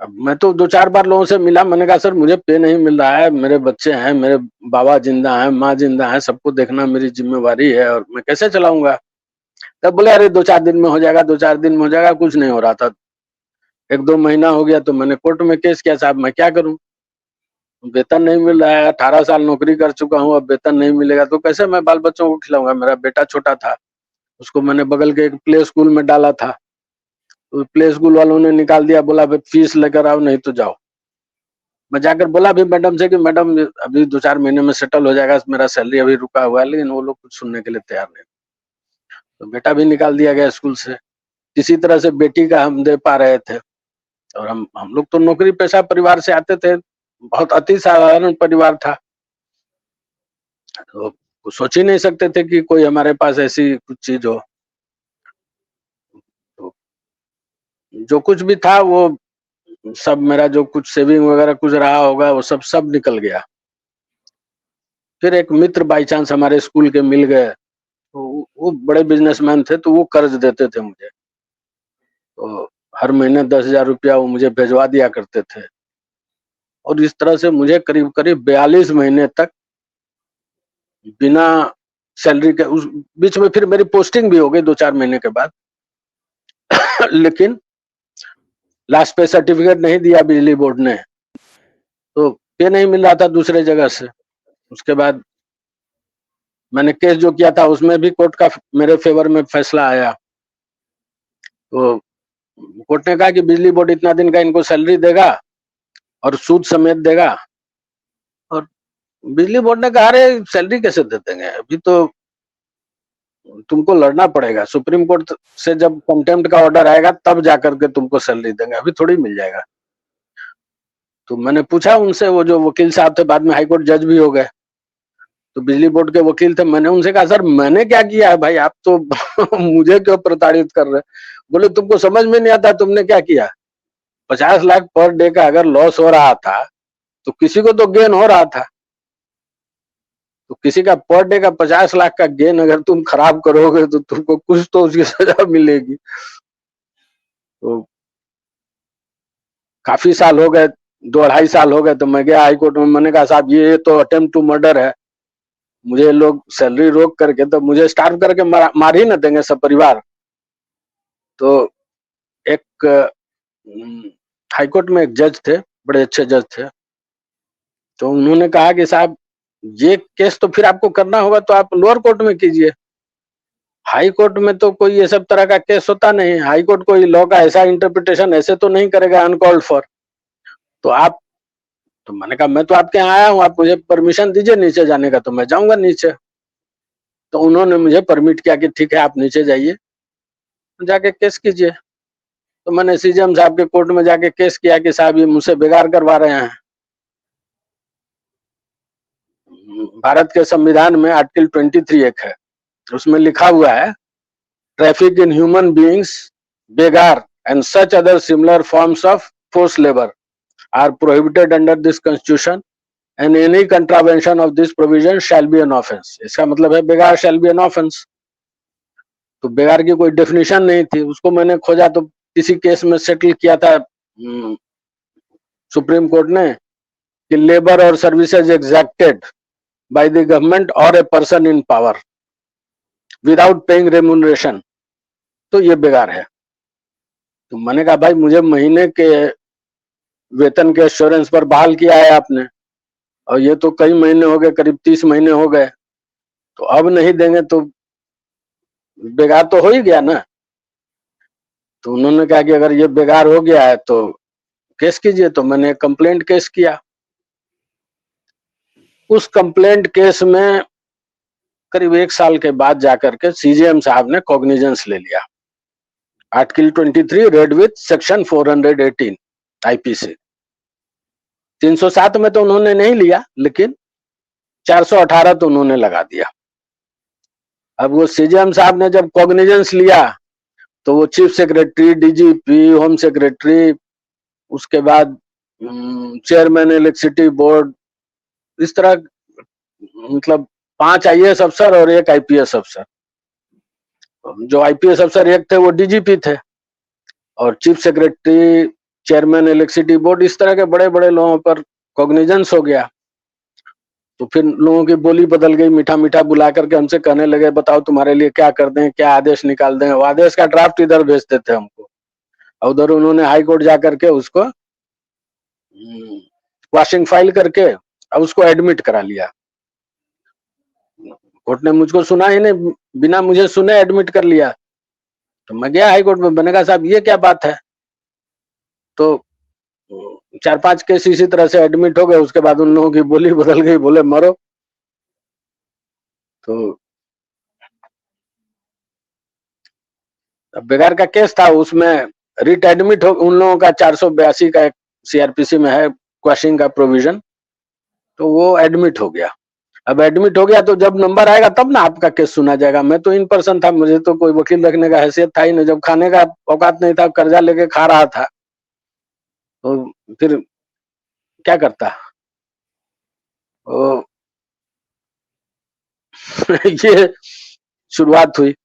अब मैं तो 2-4 बार लोगों से मिला, मैंने कहा सर मुझे पे नहीं मिल रहा है, मेरे बच्चे हैं, मेरे बाबा जिंदा हैं, माँ जिंदा है, सबको देखना मेरी जिम्मेवारी है, और मैं कैसे चलाऊंगा। तब बोले अरे 2-4 दिन में हो जाएगा, 2-4 दिन में हो जाएगा। कुछ नहीं हो रहा था। 1-2 महीना हो गया, तो मैंने कोर्ट में केस किया, साहब मैं क्या करूं, वेतन नहीं मिल रहा है, 18 साल नौकरी कर चुका हूं, अब वेतन नहीं मिलेगा तो कैसे मैं बाल बच्चों को खिलाऊंगा। मेरा बेटा छोटा था, उसको मैंने बगल के एक प्ले स्कूल में डाला था, तो प्ले स्कूल वालों ने निकाल दिया, बोला फीस लेकर आओ नहीं तो जाओ। मैं जाकर बोला भी मैडम से कि मैडम अभी 2-4 महीने में सेटल हो जाएगा, मेरा सैलरी अभी रुका हुआ है, लेकिन वो लोग कुछ सुनने के लिए तैयार नहीं। तो बेटा भी निकाल दिया गया स्कूल से। किसी तरह से बेटी का हम दे पा रहे थे, और हम लोग तो नौकरी पेशा परिवार से आते थे, बहुत अति साधारण परिवार था, तो सोच ही नहीं सकते थे कि कोई हमारे पास ऐसी कुछ चीज हो। तो जो कुछ भी था वो सब, मेरा जो कुछ सेविंग वगैरह कुछ रहा होगा वो सब निकल गया। फिर एक मित्र बाई चांस हमारे स्कूल के मिल गए, तो वो बड़े बिजनेसमैन थे, तो वो कर्ज देते थे मुझे, तो हर महीने 10,000 रुपया वो मुझे भिजवा दिया करते थे। और इस तरह से मुझे करीब करीब 42 महीने तक बिना सैलरी के, उस बीच में फिर मेरी पोस्टिंग भी हो गई 2-4 महीने के बाद लेकिन लास्ट पे सर्टिफिकेट नहीं दिया बिजली बोर्ड ने, तो पे नहीं मिल रहा था दूसरे जगह से। उसके बाद मैंने केस जो किया था उसमें भी कोर्ट का मेरे फेवर में फैसला आया। तो कोर्ट ने कहा कि बिजली बोर्ड इतना दिन का इनको सैलरी देगा और सूद समेत देगा। और बिजली बोर्ड ने कहा, अरे सैलरी कैसे दे देंगे, अभी तो तुमको लड़ना पड़ेगा, सुप्रीम कोर्ट से जब कंटेम्प्ट का ऑर्डर आएगा तब जाकर के तुमको सैलरी देंगे, अभी थोड़ी मिल जाएगा। तो मैंने पूछा उनसे, वो जो वकील साहब थे, बाद में हाईकोर्ट जज भी हो गए, तो बिजली बोर्ड के वकील थे, मैंने उनसे कहा, सर मैंने क्या किया है भाई, आप तो मुझे क्यों प्रताड़ित कर रहे? बोले तुमको समझ में नहीं आता तुमने क्या किया? 50 लाख पर डे का अगर लॉस हो रहा था तो किसी को तो गेन हो रहा था, तो किसी का पर डे का 50 लाख का गेन अगर तुम खराब करोगे तो तुमको कुछ तो उसकी सजा मिलेगी। तो काफी साल हो गए, 2-2.5 साल हो गए, तो मैं गया हाई कोर्ट में, मैंने कहा साहब ये तो अटेम्प्ट टू मर्डर है, मुझे लोग सैलरी रोक करके तो मुझे स्टार्व करके मार ही न देंगे सब परिवार। तो एक हाई कोर्ट में एक जज थे, बड़े अच्छे जज थे, तो उन्होंने कहा कि साहब ये केस तो फिर आपको करना होगा तो आप लोअर कोर्ट में कीजिए, हाई कोर्ट में तो कोई ये सब तरह का केस होता नहीं, हाई कोर्ट कोई लॉ का ऐसा इंटरप्रिटेशन ऐसे तो नहीं करेगा अनकॉल्ड फॉर। तो आप, तो मैंने कहा मैं तो आपके यहाँ आया हूँ, आप मुझे परमिशन दीजिए नीचे जाने का, तो मैं जाऊंगा नीचे। तो उन्होंने मुझे परमिट किया कि ठीक है आप नीचे जाइए, जाके केस कीजिए। तो मैंने सीजेएम साहब के कोर्ट में जाके केस किया कि साहब ये मुझसे बेगार करवा रहे हैं। भारत के संविधान में आर्टिकल 23 एक है, उसमें लिखा हुआ है, traffic in human beings, begar and such other similar forms of force labour are prohibited under this constitution and any contravention of this provision shall be an offence. इसका मतलब है begar shall be an offence. तो बेगार की कोई definition नहीं थी, उसको मैंने खोजा तो किसी केस में सेटल किया था सुप्रीम कोर्ट ने कि लेबर और सर्विसेज एग्जैक्टेड बाय द गवर्नमेंट और a person in power without paying remuneration, तो ये बेगार है। तो मैंने कहा भाई मुझे महीने के वेतन के एश्योरेंस पर बहाल किया है आपने, और ये तो कई महीने हो गए, करीब 30 महीने हो गए, तो अब नहीं देंगे तो बेगार तो हो ही गया ना। तो उन्होंने कहा कि अगर ये बेगार हो गया है तो केस कीजिए। तो मैंने कंप्लेंट केस किया। उस कंप्लेंट केस में करीब 1 साल के बाद जाकर के सीजेएम साहब ने कॉग्निजेंस ले लिया। Article 23 red with section 418 IPC. 307 में तो उन्होंने नहीं लिया, लेकिन 418 तो उन्होंने लगा दिया। अब वो सीजेएम साहब ने जब कॉग्निजेंस लिया तो वो chief secretary, DGP, home secretary, उसके बाद चेयरमैन इलेक्ट्रिसिटी बोर्ड, इस तरह मतलब 5 आईएएस अफसर और 1 आईपीएस अफसर। जो आईपीएस अफसर एक थे वो डीजीपी थे, और chief secretary, chairman electricity board, इस तरह के बड़े बड़े लोगों पर कॉग्निजेंस हो गया। तो फिर लोगों की बोली बदल गई, मीठा मीठा बुला करके हमसे कहने लगे बताओ तुम्हारे लिए क्या कर दें, क्या आदेश निकाल दें। वो आदेश का ड्राफ्ट इधर भेजते थे हमको, और उधर उन्होंने हाई कोर्ट जा करके उसको वॉशिंग फाइल करके अब उसको एडमिट करा लिया। कोर्ट ने मुझको सुना ही नहीं, बिना मुझे सुने एडमिट कर लिया। तो मैं गया हाई कोर्ट में, मैंने कहा साहब ये क्या बात है? तो 4-5 केस इसी तरह से एडमिट हो गए। उसके बाद उन लोगों की बोली बदल गई, बोले मरो। तो बिगाड़ का केस था, उसमें रिट एडमिट हो, उन लोगों का 482 का एक सीआरपीसी में है क्वेश्चन का प्रोविजन, तो वो एडमिट हो गया। अब एडमिट हो गया तो जब नंबर आएगा तब ना आपका केस सुना जाएगा। मैं तो इन पर्सन था, मुझे तो कोई वकील रखने का हैसियत था ही नहीं, जब खाने का औकात नहीं था, कर्जा लेके खा रहा था, तो फिर क्या करता। तो ये शुरुआत हुई।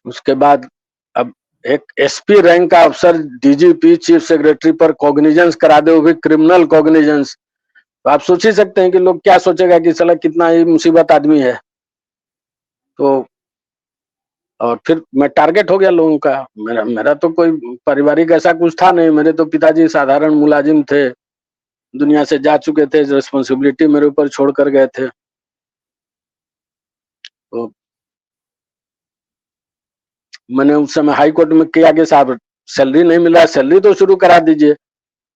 उसके बाद अब एक एसपी रैंक का अफसर डीजीपी चीफ सेक्रेटरी पर कॉग्निजेंस करा दे, वो भी क्रिमिनल कॉग्निजेंस, तो आप सोच ही सकते हैं कि लोग क्या सोचेगा कि साला कितना ही मुसीबत आदमी है। तो और फिर मैं टारगेट हो गया लोगों का। मेरा मेरा तो कोई पारिवारिक ऐसा कुछ था नहीं, मेरे तो पिताजी साधारण मुलाजिम थे, दुनिया से जा चुके थे, रिस्पॉन्सिबिलिटी मेरे ऊपर छोड़ कर गए थे। तो मैंने उस समय हाई कोर्ट में किया कि साहब सैलरी नहीं मिला, सैलरी तो शुरू करा दीजिए।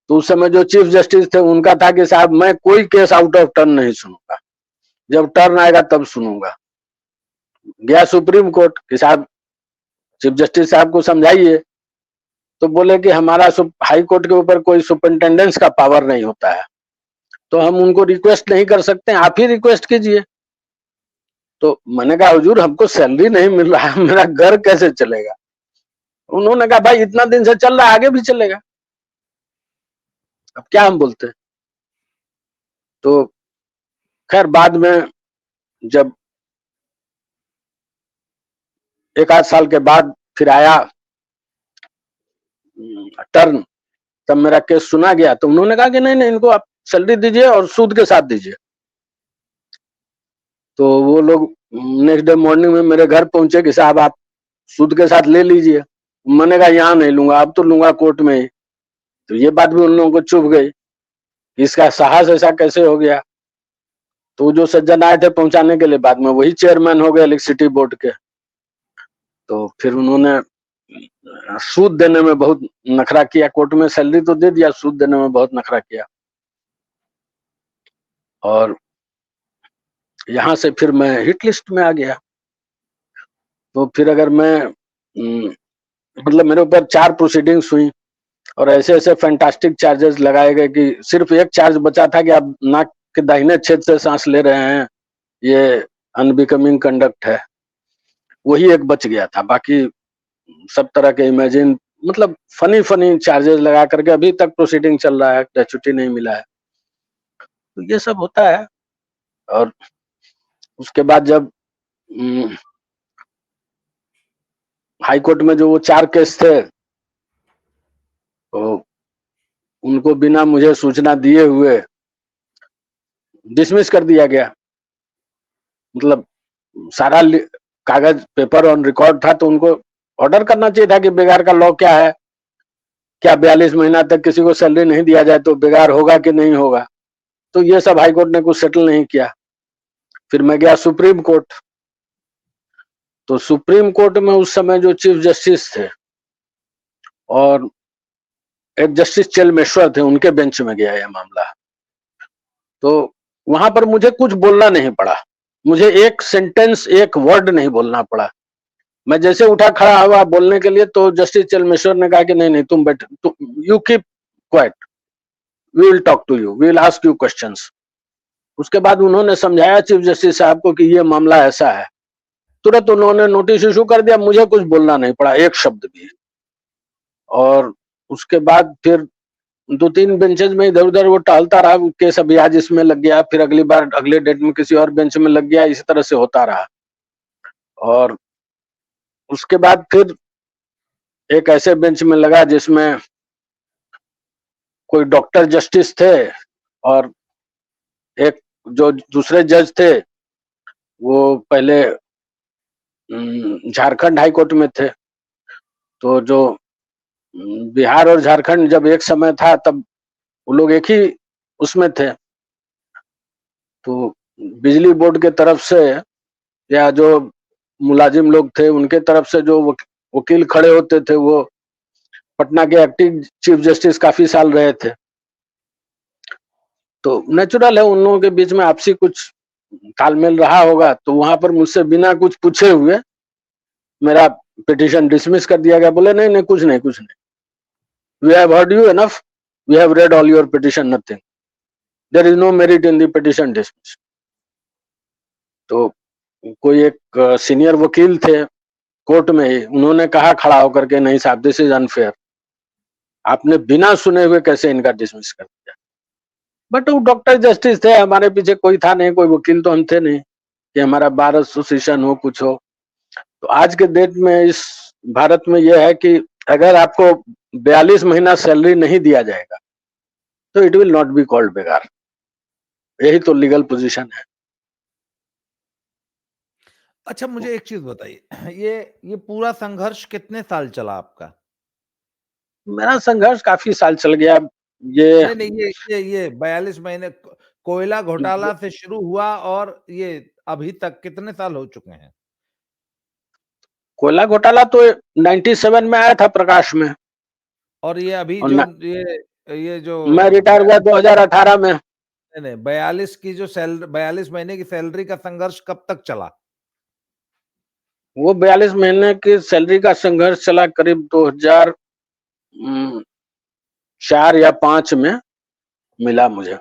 तो उस समय जो चीफ जस्टिस थे उनका था कि साहब मैं कोई केस आउट ऑफ टर्न नहीं सुनूंगा, जब टर्न आएगा तब सुनूंगा। गया सुप्रीम कोर्ट कि साहब चीफ जस्टिस साहब को समझाइए, तो बोले कि हमारा हाई कोर्ट के ऊपर कोई सुपरिंटेंडेंस का पावर नहीं होता है, तो हम उनको रिक्वेस्ट नहीं कर सकते, आप ही रिक्वेस्ट कीजिए। तो मैंने कहा हुजूर हमको सैलरी नहीं मिल रहा है, मेरा घर कैसे चलेगा। उन्होंने कहा भाई इतना दिन से चल रहा है, आगे भी चलेगा, अब क्या हम बोलते हैं। तो खैर बाद में जब एक आध साल के बाद फिर आया टर्न, तब मेरा केस सुना गया, तो उन्होंने कहा कि नहीं नहीं इनको आप सैलरी दीजिए और सूद के साथ दीजिए। तो वो लोग नेक्स्ट डे मॉर्निंग में मेरे घर पहुंचे कि साहब आप सूद के साथ ले लीजिए। मैंने कहा यहाँ नहीं लूंगा, अब तो लूंगा कोर्ट में ही। तो ये बात भी उन लोगों को चुभ गई, इसका साहस ऐसा कैसे हो गया। तो जो सज्जन आए थे पहुंचाने के लिए, बाद में वही चेयरमैन हो गए इलेक्ट्रिसिटी बोर्ड के। तो फिर उन्होंने सूद देने में बहुत नखरा किया, कोर्ट में सैलरी तो दे दिया, सूद देने में बहुत नखरा किया। और यहाँ से फिर मैं हिट लिस्ट में आ गया। तो फिर अगर मैं मतलब मेरे ऊपर 4 प्रोसीडिंग्स हुई और ऐसे ऐसे फैंटास्टिक चार्जेस लगाए गए कि सिर्फ एक चार्ज बचा था कि आप नाक के दाहिने छेद से सांस ले रहे हैं, ये अनबिकमिंग कंडक्ट है, वही एक बच गया था। बाकी सब तरह के इमेजिन मतलब फनी फनी चार्जेस लगा करके अभी तक प्रोसीडिंग चल रहा है, ग्रेच्युटी नहीं मिला है। तो ये सब होता है। और उसके बाद जब हाई कोर्ट में जो वो 4 केस थे, तो उनको बिना मुझे सूचना दिए हुए डिसमिस कर दिया गया। मतलब सारा कागज पेपर ऑन रिकॉर्ड था, तो उनको ऑर्डर करना चाहिए था कि बेगार का लॉ क्या है, क्या 42 महीना तक किसी को सैलरी नहीं दिया जाए तो बेगार होगा कि नहीं होगा। तो ये सब हाई कोर्ट ने कुछ सेटल नहीं किया। फिर मैं गया सुप्रीम कोर्ट। तो सुप्रीम कोर्ट में उस समय जो चीफ जस्टिस थे और एक जस्टिस चेलमेश्वर थे, उनके बेंच में गया यह मामला। तो वहां पर मुझे कुछ बोलना नहीं पड़ा, मुझे एक सेंटेंस एक वर्ड नहीं बोलना पड़ा। मैं जैसे उठा खड़ा हुआ बोलने के लिए, तो जस्टिस चेलमेश्वर ने कहा कि नहीं नहीं तुम बैठ, you keep quiet, we will talk to you, we will ask you questions. उसके बाद उन्होंने समझाया चीफ जस्टिस साहब को कि ये मामला ऐसा है। तुरंत उन्होंने नोटिस इशू कर दिया, मुझे कुछ बोलना नहीं पड़ा एक शब्द भी। और उसके बाद फिर 2-3 बेंचेज में इधर उधर वो टहलता रहा, केस अभी आज इसमें लग गया, फिर अगली बार अगले डेट में किसी और बेंच में लग गया, इसी तरह से होता रहा। और उसके बाद फिर एक ऐसे बेंच में लगा जिसमें कोई डॉक्टर जस्टिस थे और एक जो दूसरे जज थे वो पहले झारखंड हाई कोर्ट में थे। तो जो बिहार और झारखंड जब एक समय था तब वो लोग एक ही उसमें थे। तो बिजली बोर्ड के तरफ से या जो मुलाजिम लोग थे उनके तरफ से जो वकील खड़े होते थे वो पटना के एक्टिंग चीफ जस्टिस काफी साल रहे थे। तो नेचुरल है उन लोगों के बीच में आपसी कुछ तालमेल रहा होगा। तो वहां पर मुझसे बिना कुछ पूछे हुए मेरा पिटीशन डिसमिस कर दिया गया। बोले नहीं नहीं, कुछ नहीं कुछ नहीं, we have heard you enough, we have read all your petition, nothing, there is no merit in the petition dismiss. तो कोई एक सीनियर वकील थे कोर्ट में ही, उन्होंने कहा खड़ा होकर के, नहीं साहब दिस इज अनफेयर, आपने बिना सुने हुए कैसे इनका डिसमिस कर दिया। बट वो डॉक्टर जस्टिस थे, हमारे पीछे कोई था नहीं, कोई वकील तो हम थे नहीं कि हमारा बार एसोसिएशन हो कुछ हो। तो आज के डेट में इस भारत में यह है कि अगर आपको 42 महीना सैलरी नहीं दिया जाएगा तो it will not be called बेकार। यही तो लीगल पोजीशन है। अच्छा, मुझे एक चीज बताइए, ये पूरा संघर्ष कितने साल चला आपका? मेरा संघर्ष काफी साल चल गया। नहीं नहीं, ये 42 महीने कोयला घोटाला से शुरू हुआ और ये अभी तक कितने साल हो चुके हैं? कोयला घोटाला तो 97 में आया था प्रकाश में, और ये अभी और जो न, ये जो मैं रिटायर हुआ 2018 में। नहीं नहीं, 42 की जो 42 महीने की सैलरी का संघर्ष कब तक चला? वो 42 महीने की सैलरी का संघर्ष चला करीब 2004 या 5 में मिला मुझे।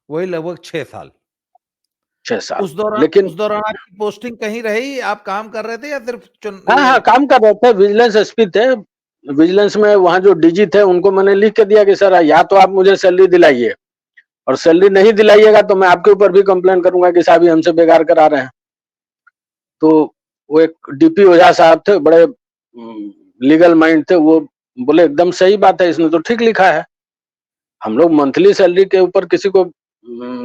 वही लगभग 6 साल। 6 साल। उस दौरान आपकी पोस्टिंग कहीं रही? आप काम कर रहे थे या सिर्फ हाँ, काम कर रहे थे, विजिलेंस एसपी थे। विजिलेंस में वहां जो डीजी थे उनको मैंने लिख के दिया कि सर या तो आप मुझे सैलरी दिलाइए, और सैलरी नहीं दिलाइएगा तो मैं आपके ऊपर भी कंप्लेन करूंगा कि साहब ये हमसे बेकार करा रहे हैं। तो वो एक डीपी ओझा साहब थे, बड़े लीगल माइंड थे, वो बोले एकदम सही बात है, इसने तो ठीक लिखा है, हम लोग मंथली सैलरी के ऊपर किसी को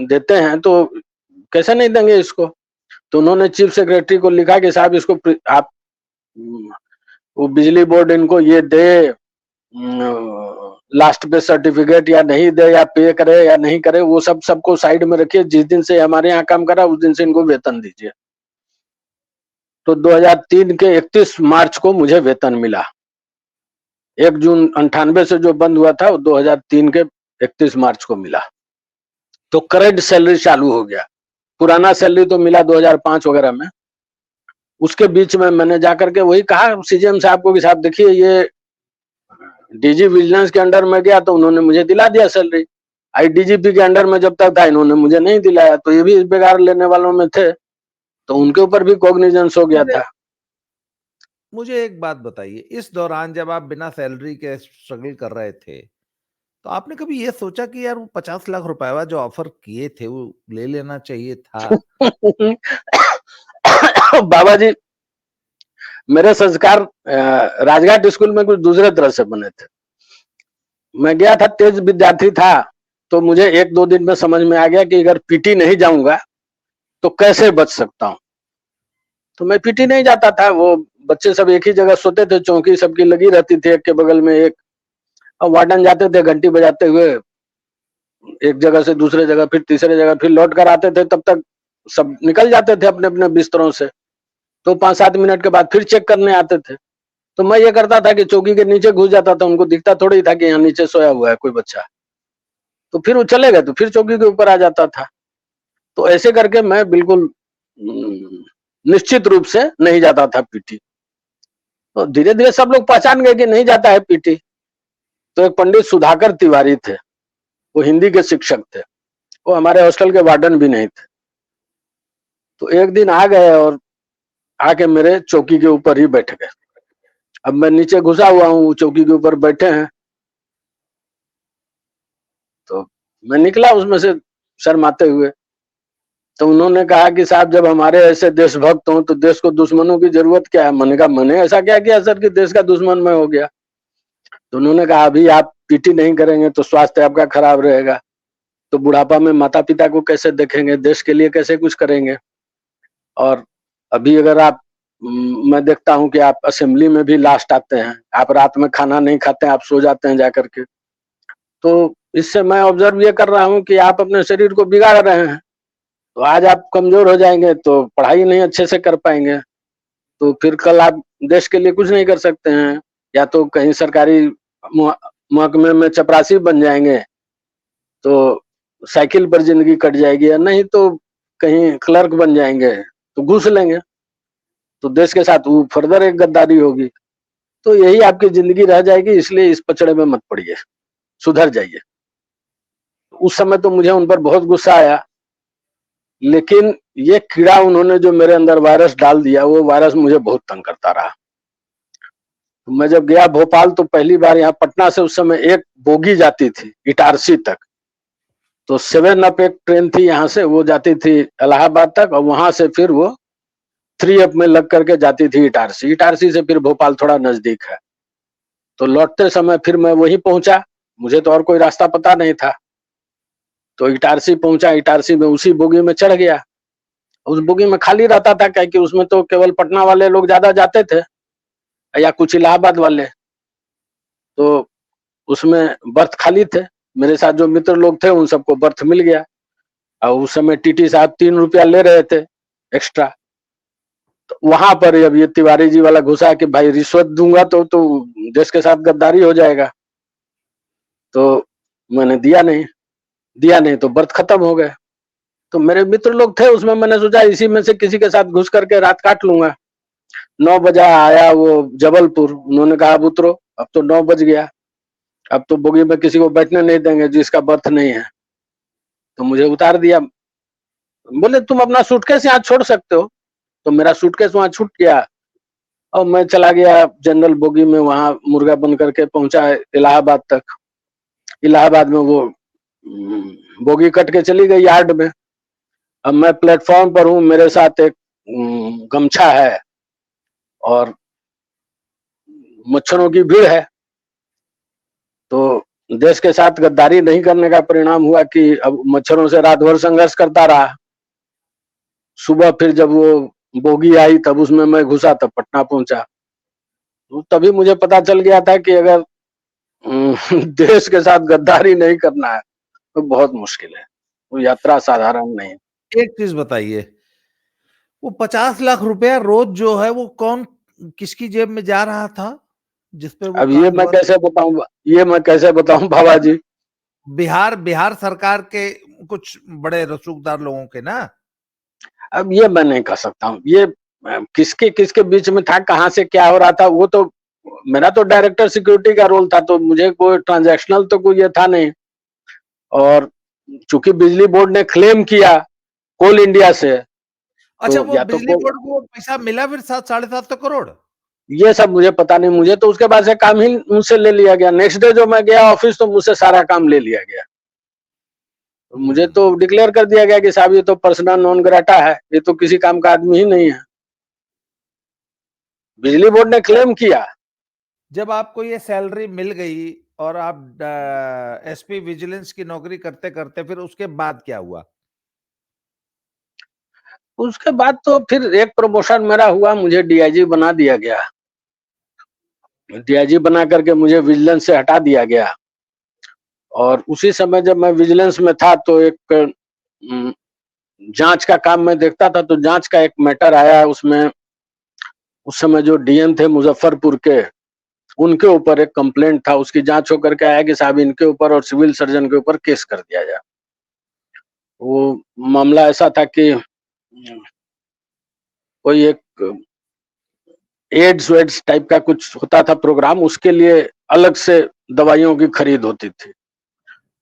देते हैं तो कैसे नहीं देंगे इसको। तो उन्होंने चीफ सेक्रेटरी को लिखा कि साहब इसको आप वो बिजली बोर्ड इनको ये दे लास्ट पे सर्टिफिकेट, या नहीं दे, या पे करे या नहीं करे, वो सब सबको साइड में रखिए, जिस दिन से हमारे यहाँ काम करा उस दिन से इनको वेतन दीजिए। तो 2003 के 31 मार्च को मुझे वेतन मिला। 1 जून 98 से जो बंद हुआ था वो 2003 के 31 मार्च को मिला। तो करंट सैलरी चालू हो गया। पुराना सैलरी तो मिला 2005 वगैरह में। उसके बीच में मैंने जाकर के वही कहा सीजीएम साहब को कि साहब देखिए ये डीजी विजिलेंस के अंडर में गया तो उन्होंने मुझे दिला दिया सैलरी, आईडीजीपी के अंडर में जब तक था इन्होंने मुझे नहीं दिलाया, तो ये भी बेकार लेने वालों में थे, तो उनके ऊपर भी कॉग्निजेंस हो गया था। मुझे एक बात बताइए, इस दौरान जब आप बिना सैलरी के स्ट्रगल कर रहे थे, तो आपने कभी ये सोचा कि यार वो 50 लाख रुपए जो ऑफर किए थे वो ले लेना चाहिए था? बाबा जी, मेरे संस्कार राजघाट स्कूल में कुछ दूसरे तरह से बने थे। मैं गया था, तेज विद्यार्थी था, तो मुझे 1-2 दिन में समझ में आ गया कि अगर पीटी नहीं जाऊंगा तो कैसे बच सकता हूं। तो मैं पीटी नहीं जाता था। वो बच्चे सब एक ही जगह सोते थे, चौकी सबकी लगी रहती थी एक के बगल में एक, और वार्डन जाते थे घंटी बजाते हुए, एक जगह से दूसरे जगह, फिर तीसरे जगह, फिर लौट कर आते थे, तब तक सब निकल जाते थे अपने अपने बिस्तरों से। तो 5-7 मिनट के बाद फिर चेक करने आते थे। तो मैं ये करता था कि चौकी के नीचे घुस जाता था, उनको दिखता थोड़ी था कि यहाँ नीचे सोया हुआ है कोई बच्चा। तो फिर वो चले गए तो फिर चौकी के ऊपर आ जाता था। तो ऐसे करके मैं बिल्कुल निश्चित रूप से नहीं जाता था पीटी। तो धीरे धीरे सब लोग पहचान गए कि नहीं जाता है पीटी। तो एक पंडित सुधाकर तिवारी थे, वो हिंदी के शिक्षक थे, वो हमारे हॉस्टल के वार्डन भी नहीं थे। तो एक दिन आ गए और आके मेरे चौकी के ऊपर ही बैठ गए। अब मैं नीचे घुसा हुआ हूँ, चौकी के ऊपर बैठे हैं। तो मैं निकला उसमें से शर्माते हुए। तो उन्होंने कहा कि साहब जब हमारे ऐसे देशभक्त हों तो देश को दुश्मनों की जरूरत क्या है। मैंने कहा मैंने ऐसा क्या किया सर कि देश का दुश्मन मैं हो गया। तो उन्होंने कहा अभी आप पीटी नहीं करेंगे तो स्वास्थ्य आपका खराब रहेगा, तो बुढ़ापा में माता पिता को कैसे देखेंगे, देश के लिए कैसे कुछ करेंगे। और अभी अगर आप मैं देखता हूं कि आप असेंबली में भी लास्ट आते हैं, आप रात में खाना नहीं खाते हैं, आप सो जाते हैं जाकर के। तो इससे मैं ऑब्जर्व ये कर रहा हूं कि आप अपने शरीर को बिगाड़ रहे हैं। तो आज आप कमजोर हो जाएंगे तो पढ़ाई नहीं अच्छे से कर पाएंगे, तो फिर कल आप देश के लिए कुछ नहीं कर सकते हैं। या तो कहीं सरकारी महकमे में चपरासी बन जाएंगे तो साइकिल पर जिंदगी कट जाएगी, या नहीं तो कहीं क्लर्क बन जाएंगे तो घूस लेंगे। तो देश के साथ वो फर्दर एक गद्दारी होगी। तो यही आपकी जिंदगी रह जाएगी, इसलिए इस पचड़े में मत पड़िए, सुधर जाइए। उस समय तो मुझे उन पर बहुत गुस्सा आया, लेकिन ये कीड़ा उन्होंने जो मेरे अंदर वायरस डाल दिया, वो वायरस मुझे बहुत तंग करता रहा। मैं जब गया भोपाल तो पहली बार यहाँ पटना से उस समय एक बोगी जाती थी इटारसी तक, तो 7 अप एक ट्रेन थी यहाँ से, वो जाती थी इलाहाबाद तक, और वहां से फिर वो 3 अप में लग करके जाती थी इटारसी। इटारसी से फिर भोपाल थोड़ा नजदीक है। तो लौटते समय फिर मैं वहीं पहुंचा, मुझे तो और कोई रास्ता पता नहीं था। तो इटारसी पहुंचा, इटारसी में उसी बोगी में चढ़ गया। उस बोगी में खाली रहता था, क्या कि उसमें तो केवल पटना वाले लोग ज्यादा जाते थे या कुछ इलाहाबाद वाले, तो उसमें बर्थ खाली थे। मेरे साथ जो मित्र लोग थे उन सबको बर्थ मिल गया, और उस समय टीटी साहब 3 रुपया ले रहे थे एक्स्ट्रा। तो वहां पर अब ये तिवारी जी वाला घुसा कि भाई रिश्वत दूंगा तो देश के साथ गद्दारी हो जाएगा। तो मैंने दिया नहीं तो बर्थ खत्म हो गए। तो मेरे मित्र लोग थे उसमें, मैंने सोचा इसी में से किसी के साथ घुस करके रात काट लूंगा। 9 बजे आया वो जबलपुर, उन्होंने कहा अब उतरो। अब तो 9 बज गया, अब तो बोगी में किसी को बैठने नहीं देंगे जिसका बर्थ नहीं है। तो मुझे उतार दिया। बोले तुम अपना सूटकेस यहाँ छोड़ सकते हो। तो मेरा सूटकेस वहां छूट गया और मैं चला गया जनरल बोगी में, वहां मुर्गा बन करके पहुंचा इलाहाबाद तक। इलाहाबाद में वो बोगी कट के चली गई यार्ड में। अब मैं प्लेटफॉर्म पर हूँ, मेरे साथ एक गमछा है और मच्छरों की भीड़ है। तो देश के साथ गद्दारी नहीं करने का परिणाम हुआ कि अब मच्छरों से रात भर संघर्ष करता रहा। सुबह फिर जब वो बोगी आई तब उसमें मैं घुसा, तब पटना पहुंचा। तो तभी मुझे पता चल गया था कि अगर देश के साथ गद्दारी नहीं करना है तो बहुत मुश्किल है, वो यात्रा साधारण नहीं है। एक चीज बताइए, वो 50 लाख रुपया रोज जो है वो कौन किसकी जेब में जा रहा था जिसपे वो अब कांड हुआ? ये मैं कैसे बताऊं बाबा जी। बिहार सरकार के कुछ बड़े रसूखदार लोगों के ना। अब ये मैं नहीं कह सकता हूँ, ये किसके किसके बीच में था, कहाँ से क्या हो रहा था, वो तो मेरा तो डायरेक्टर सिक्योरिटी का रोल था, तो मुझे कोई ट्रांजैक्शनल तो कोई ये था नहीं। और चूंकि बिजली बोर्ड ने क्लेम किया कोल इंडिया से, अच्छा, तो वो या तो बिजली बोर्ड को पैसा मिला फिर 7-7.5 करोड़? ये सब मुझे पता नहीं। मुझे तो उसके बाद से काम ही मुझसे ले लिया गया। नेक्स्ट डे जो मैं गया ऑफिस तो मुझसे सारा काम ले लिया गया। तो मुझे तो डिक्लेयर कर दिया गया कि साहब ये तो पर्सनल नॉन ग्रेटा है, ये तो किसी काम का आदमी ही नहीं है। बिजली बोर्ड ने क्लेम किया। जब आपको ये सैलरी मिल गई और आप एसपी विजिलेंस की नौकरी करते करते फिर उसके बाद क्या हुआ? उसके बाद तो फिर एक प्रमोशन मेरा हुआ, मुझे डीआईजी बना दिया गया। डीआईजी बना करके मुझे विजिलेंस से हटा दिया गया। और उसी समय जब मैं विजिलेंस में था तो एक जांच का काम मैं देखता था, तो जांच का एक मैटर आया उसमें। उस समय जो डीएम थे मुजफ्फरपुर के, उनके ऊपर एक कंप्लेंट था, उसकी जांच होकर के आया कि साहब इनके ऊपर और सिविल सर्जन के ऊपर केस कर दिया जाए। वो मामला ऐसा था कि कोई एक एड्स वेड्स टाइप का कुछ होता था प्रोग्राम, उसके लिए अलग से दवाइयों की खरीद होती थी।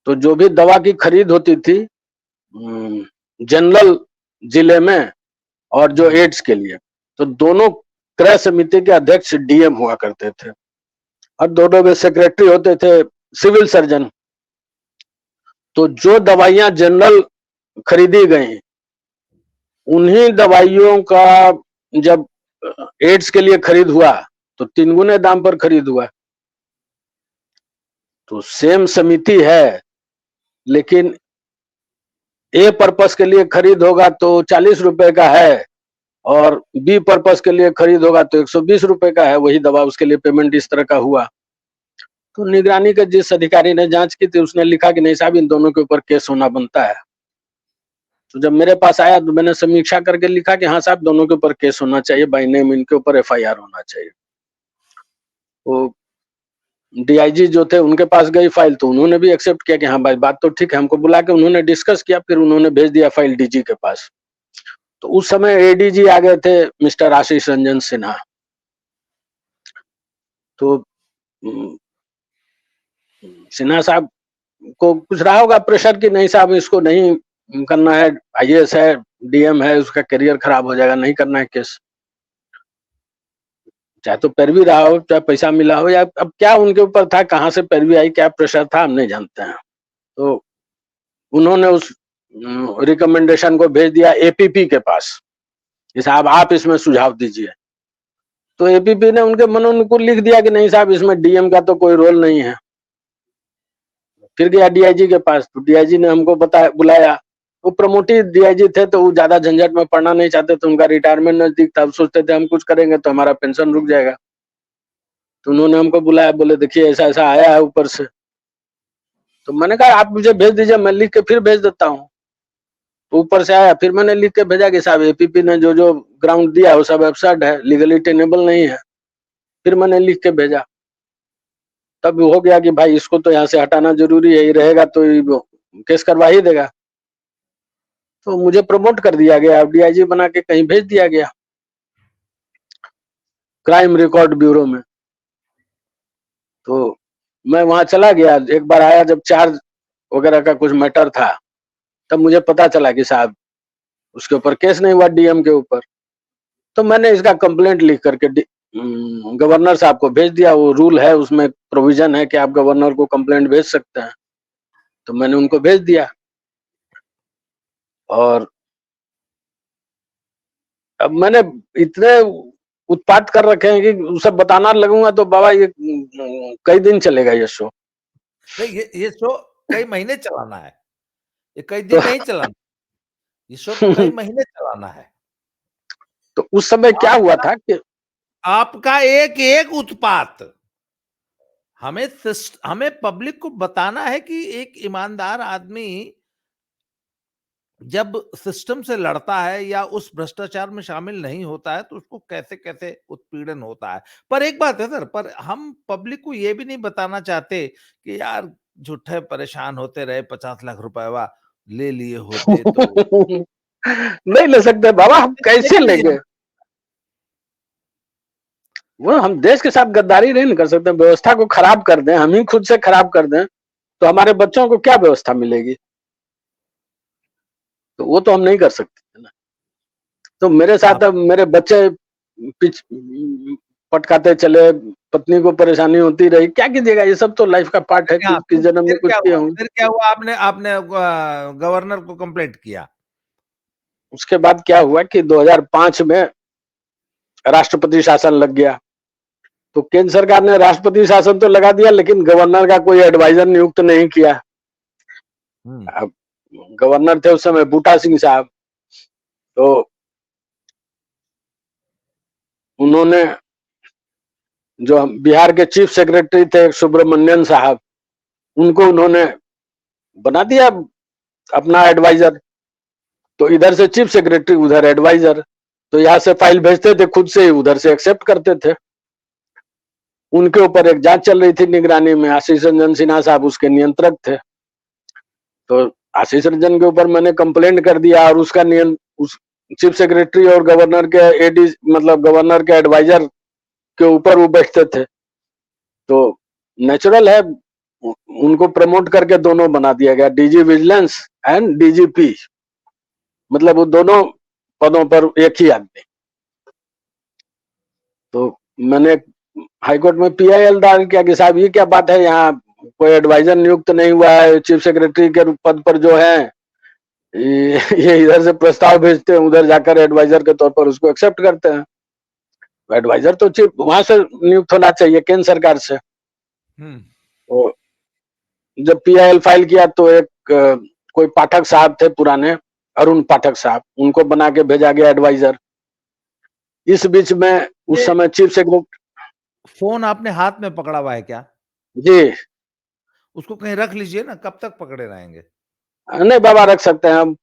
तो जो भी दवा की खरीद होती थी जनरल जिले में और जो एड्स के लिए, तो दोनों क्रय समिति के अध्यक्ष डीएम हुआ करते थे और दोनों में सेक्रेटरी होते थे सिविल सर्जन। तो जो दवाइयां जनरल खरीदी गई, उन्हीं दवाइयों का जब एड्स के लिए खरीद हुआ तो 3 गुने दाम पर खरीद हुआ। तो सेम समिति है, लेकिन ए पर्पस के लिए खरीद होगा तो 40 रुपए का है और बी पर्पस के लिए खरीद होगा तो 120 रुपए का है। वही दवा, उसके लिए पेमेंट इस तरह का हुआ। तो निगरानी के जिस अधिकारी ने जांच की थी उसने लिखा कि नहीं साहब इन दोनों के ऊपर केस होना बनता है। तो जब मेरे पास आया तो मैंने समीक्षा करके लिखा कि हाँ साहब दोनों के ऊपर केस होना चाहिए, बाय नेम इनके ऊपर एफआईआर होना चाहिए। वो डीआईजी जो थे उनके पास गई फाइल, तो उन्होंने भी एक्सेप्ट किया कि हाँ भाई बात तो ठीक है। हमको बुला के उन्होंने डिस्कस किया, फिर उन्होंने भेज दिया फाइल डीजी के पास। तो उस समय एडीजी आ गए थे मिस्टर आशीष रंजन सिन्हा। तो सिन्हा साहब को कुछ रहा होगा प्रेशर कि नहीं साहब इसको नहीं करना है, आईएएस है, डीएम है, उसका करियर खराब हो जाएगा, नहीं करना है केस। चाहे तो पैरवी रहा हो, चाहे पैसा मिला हो, या अब क्या उनके ऊपर था, कहाँ से पैरवी आई, क्या प्रेशर था, हम नहीं जानते हैं। तो उन्होंने उस रिकमेंडेशन को भेज दिया एपीपी के पास कि साहब आप इसमें सुझाव दीजिए। तो एपीपी ने उनके मनोनुकूल लिख दिया कि नहीं साहब इसमें डीएम का तो कोई रोल नहीं है। फिर गया डीआईजी के पास, तो डीआईजी ने हमको बुलाया। वो प्रमोटेड डीआईजी थे तो वो ज्यादा झंझट में पड़ना नहीं चाहते थे, उनका रिटायरमेंट नजदीक था, सोचते थे हम कुछ करेंगे तो हमारा पेंशन रुक जाएगा। तो उन्होंने हमको बुलाया, बोले देखिए ऐसा ऐसा आया है ऊपर से। तो मैंने कहा आप मुझे भेज दीजिए, मैं लिख के फिर भेज देता हूँ। तो ऊपर से आया, फिर मैंने लिख के भेजा कि साहब एपीपी ने जो जो ग्राउंड दिया वो सब एब्सर्ड है, लीगली टेनेबल नहीं है। फिर मैंने लिख के भेजा, तब हो गया कि भाई इसको तो यहाँ से हटाना जरूरी है, ये रहेगा तो केस करवा ही देगा। तो मुझे प्रमोट कर दिया गया, डीआईजी बना के कहीं भेज दिया गया क्राइम रिकॉर्ड ब्यूरो में। तो मैं वहां चला गया, एक बार आया जब चार्ज वगैरह का कुछ मैटर था, तब मुझे पता चला कि साहब उसके ऊपर केस नहीं हुआ डीएम के ऊपर। तो मैंने इसका कंप्लेंट लिख करके गवर्नर साहब को भेज दिया। वो रूल है, उसमें प्रोविजन है कि आप गवर्नर को कंप्लेंट भेज सकते हैं। तो मैंने उनको भेज दिया। और अब मैंने इतने उत्पात कर रखे हैं कि उसे बताना लगूंगा तो बाबा ये कई दिन चलेगा ये शो। नहीं, ये शो कई महीने चलाना है, ये कई तो दिन नहीं चलाना, ये शो तो कई महीने चलाना है। तो उस समय क्या हुआ था कि आपका एक एक उत्पात हमें पब्लिक को बताना है कि एक ईमानदार आदमी जब सिस्टम से लड़ता है या उस भ्रष्टाचार में शामिल नहीं होता है तो उसको कैसे कैसे उत्पीड़न होता है। पर एक बात है सर, पर हम पब्लिक को ये भी नहीं बताना चाहते कि यार झूठे परेशान होते रहे, 50 लाख रुपए ले लिए होते तो नहीं ले सकते बाबा, हम कैसे लेंगे? वो हम देश के साथ गद्दारी नहीं कर सकते, व्यवस्था को खराब कर दें, हम ही खुद से खराब कर दें तो हमारे बच्चों को क्या व्यवस्था मिलेगी? तो वो तो हम नहीं कर सकते ना। तो मेरे साथ अब मेरे बच्चे पटकाते चले, पत्नी को परेशानी होती रही, क्या कीजिएगा, ये सब तो लाइफ का पार्ट है, किस जन्म में कुछ किया हूँ। फिर क्या हुआ, आपने आपने गवर्नर को कंप्लेंट किया? उसके बाद क्या हुआ कि 2005 में राष्ट्रपति शासन लग गया। तो केंद्र सरकार ने राष्ट्रपति शासन तो लगा दिया, लेकिन गवर्नर का कोई एडवाइजर नियुक्त नहीं किया। अब गवर्नर थे उस समय बूटा सिंह साहब। तो उन्होंने जो बिहार के चीफ सेक्रेटरी थे सुब्रमण्यन साहब, उनको उन्होंने बना दिया अपना एडवाइजर। तो इधर से चीफ सेक्रेटरी, उधर एडवाइजर। तो यहाँ से फाइल भेजते थे खुद से ही, उधर से एक्सेप्ट करते थे। उनके ऊपर एक जांच चल रही थी निगरानी में, आशीष रंजन सिन्हा साहब उसके नियंत्रक थे। तो आशीष रंजन के ऊपर मैंने कंप्लेंट कर दिया और उसका उस चीफ सेक्रेटरी और गवर्नर के एडी मतलब गवर्नर के एडवाइजर के ऊपर वो बैठते थे। तो नेचुरल है, उनको प्रमोट करके दोनों बना दिया गया, डीजी विजिलेंस एंड डीजीपी, मतलब वो दोनों पदों पर एक ही आदमी। तो मैंने हाईकोर्ट में पीआईएल दायर किया कि साहब ये क्या बात है, यहाँ कोई एडवाइजर नियुक्त नहीं हुआ है, चीफ सेक्रेटरी के पद पर जो है ये इधर से प्रस्ताव भेजते हैं, उधर जाकर एडवाइजर के तौर पर उसको एक्सेप्ट करते हैं। एडवाइजर तो चीफ वहां से नियुक्त होना चाहिए, केंद्र सरकार से। तो जब पीआईएल फाइल किया तो एक कोई पाठक साहब थे पुराने, अरुण पाठक साहब, उनको बना के भेजा गया एडवाइजर। इस बीच में उस समय चीफ सेक्रेटरी। फोन आपने हाथ में पकड़ा हुआ है क्या? जी, उसको कहीं रख लीजिए ना, कब तक पकड़े रहेंगे? नहीं बाबा रख सकते हैं हम,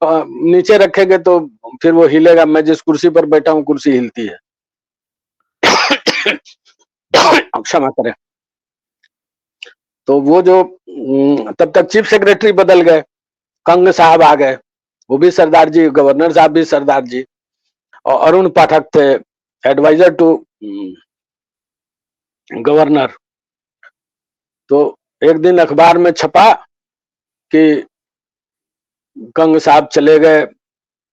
नीचे रखेंगे तो फिर वो हिलेगा, मैं जिस कुर्सी पर बैठा हूँ कुर्सी हिलती है। क्षमा करें। तो वो जो तब तक चीफ सेक्रेटरी बदल गए, कंग साहब आ गए, वो भी सरदार जी, गवर्नर साहब भी सरदार जी। और अरुण पाठक थे एडवाइजर टू गवर्नर। तो एक दिन अखबार में छपा कि कंग साहब चले गए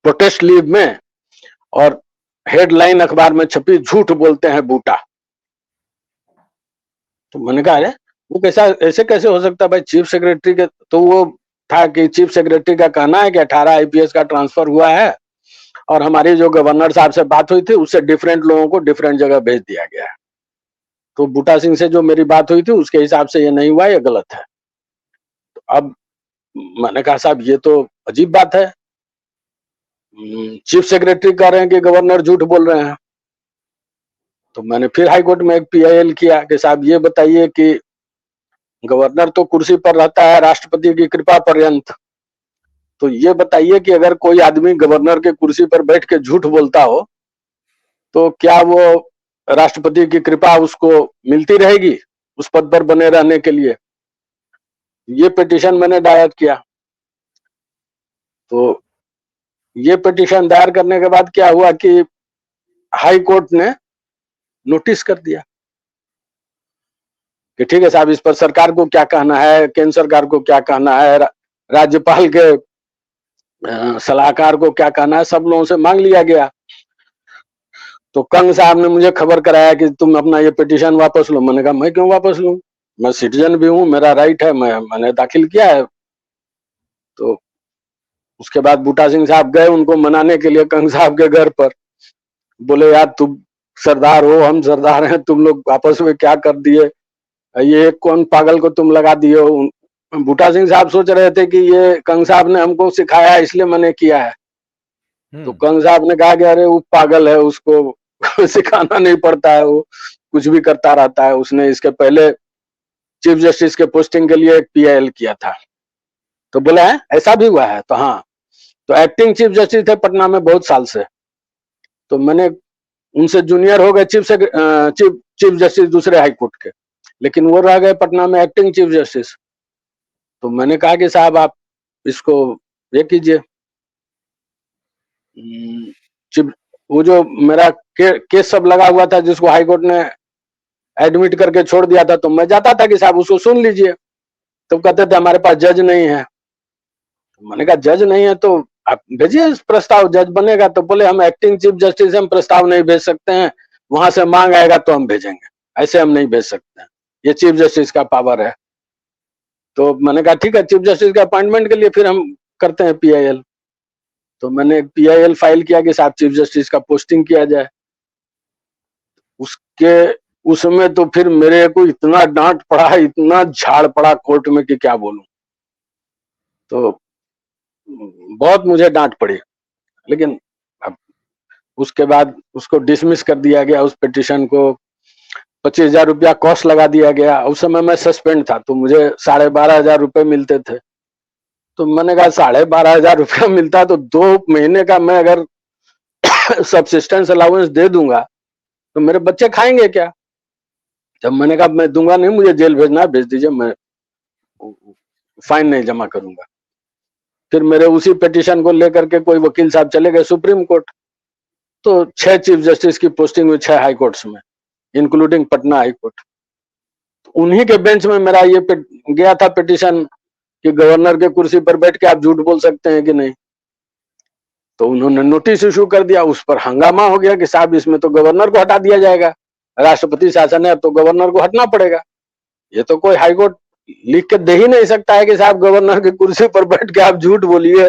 प्रोटेस्ट लीव में, और हेडलाइन अखबार में छपी, झूठ बोलते हैं बूटा। तो मैंने कहा अरे वो कैसा, ऐसे कैसे हो सकता भाई, चीफ सेक्रेटरी के तो वो था कि चीफ सेक्रेटरी का कहना है कि 18 आईपीएस का ट्रांसफर हुआ है, और हमारी जो गवर्नर साहब से बात हुई थी उससे डिफरेंट लोगों को डिफरेंट जगह भेज दिया गया है। तो बूटा सिंह से जो मेरी बात हुई थी उसके हिसाब से ये नहीं हुआ, ये गलत है। तो अब मैंने कहा साहब ये तो अजीब बात है, चीफ सेक्रेटरी कह रहे हैं कि गवर्नर झूठ बोल रहे हैं। तो मैंने फिर हाई कोर्ट में एक पीआईएल किया कि साहब ये बताइए कि गवर्नर तो कुर्सी पर रहता है राष्ट्रपति की कृपा पर्यंत, तो ये बताइए कि अगर कोई आदमी गवर्नर के कुर्सी पर बैठ के झूठ बोलता हो तो क्या वो राष्ट्रपति की कृपा उसको मिलती रहेगी उस पद पर बने रहने के लिए। ये पिटीशन मैंने दायर किया। तो ये पिटीशन दायर करने के बाद क्या हुआ कि हाई कोर्ट ने नोटिस कर दिया कि ठीक है साहब, इस पर सरकार को क्या कहना है, केंद्र सरकार को क्या कहना है, राज्यपाल के सलाहकार को क्या कहना है, सब लोगों से मांग लिया गया। तो कंग साहब ने मुझे खबर कराया कि तुम अपना ये पिटीशन वापस लो। मैंने कहा मैं क्यों वापस लूं, मैं सिटीजन भी हूं, मेरा राइट है, मैंने दाखिल किया है। तो उसके बाद बूटा सिंह साहब गए उनको मनाने के लिए कंग साहब के घर पर, बोले यार तुम सरदार हो, हम सरदार हैं, तुम लोग आपस में क्या कर दिए, ये कौन पागल को तुम लगा दिए हो। बूटा सिंह साहब सोच रहे थे कि ये कंग साहब ने हमको सिखाया है इसलिए मैंने किया है। तो कंग साहब ने कहा कि अरे वो पागल है, उसको सिखाना नहीं पड़ता है, वो कुछ भी करता रहता है। उसने इसके पहले चीफ जस्टिस के पोस्टिंग के लिए एक पीआईएल किया था। तो बोले है ऐसा भी हुआ है। तो हाँ, तो एक्टिंग चीफ जस्टिस थे पटना में बहुत साल से, तो मैंने उनसे जूनियर हो गए चीफ जस्टिस दूसरे हाई कोर्ट के, लेकिन वो रह गए पटना में एक्टिंग चीफ जस्टिस। तो मैंने कहा कि साहब आप इसको ये कीजिए, वो जो मेरा केस सब लगा हुआ था जिसको हाई कोर्ट ने एडमिट करके छोड़ दिया था, तो मैं जाता था कि साहब उसको सुन लीजिए। तो कहते थे हमारे पास जज नहीं है। मैंने कहा जज नहीं है तो आप भेजिए प्रस्ताव, जज बनेगा। तो बोले हम एक्टिंग चीफ जस्टिस हम प्रस्ताव नहीं भेज सकते हैं, वहां से मांग आएगा तो हम भेजेंगे, ऐसे हम नहीं भेज सकते हैं, ये चीफ जस्टिस का पावर है। तो मैंने कहा ठीक है, चीफ जस्टिस के अपॉइंटमेंट के लिए फिर हम करते हैं पीआईएल। तो मैंने एक पीआईएल फाइल किया कि साहब चीफ जस्टिस का पोस्टिंग किया जाए। उसके उसमें तो फिर मेरे को इतना डांट पड़ा, इतना झाड़ पड़ा कोर्ट में कि क्या बोलूं। तो बहुत मुझे डांट पड़ी, लेकिन अब उसके बाद उसको डिसमिस कर दिया गया, उस पिटीशन को 25,000 रुपया कॉस्ट लगा दिया गया। उस समय मैं सस्पेंड था तो मुझे 12,500 रुपए मिलते थे। तो मैंने कहा 12,500 रुपया मिलता है तो 2 महीने का मैं अगर सब्सिस्टेंस अलाउंस दे दूंगा तो मेरे बच्चे खाएंगे क्या। जब मैंने कहा मैं दूंगा नहीं, मुझे जेल भेजना है, भेज दीजिए, मैं फाइन नहीं जमा करूंगा। फिर मेरे उसी पिटीशन को लेकर के कोई वकील साहब चले गए सुप्रीम कोर्ट। तो 6 चीफ जस्टिस की पोस्टिंग हुई 6 हाई कोर्ट्स में, इंक्लूडिंग पटना हाई कोर्ट। उन्हीं के बेंच में मेरा ये गया था पिटीशन कि गवर्नर के कुर्सी पर बैठ के आप झूठ बोल सकते हैं कि नहीं। तो उन्होंने नोटिस इशू कर दिया, उस पर हंगामा हो गया कि साहब इसमें तो गवर्नर को हटा दिया जाएगा, राष्ट्रपति शासन है तो गवर्नर को हटना पड़ेगा। ये तो कोई हाई कोर्ट लिख के दे ही नहीं सकता है कि साहब गवर्नर की कुर्सी पर बैठ के आप झूठ बोलिए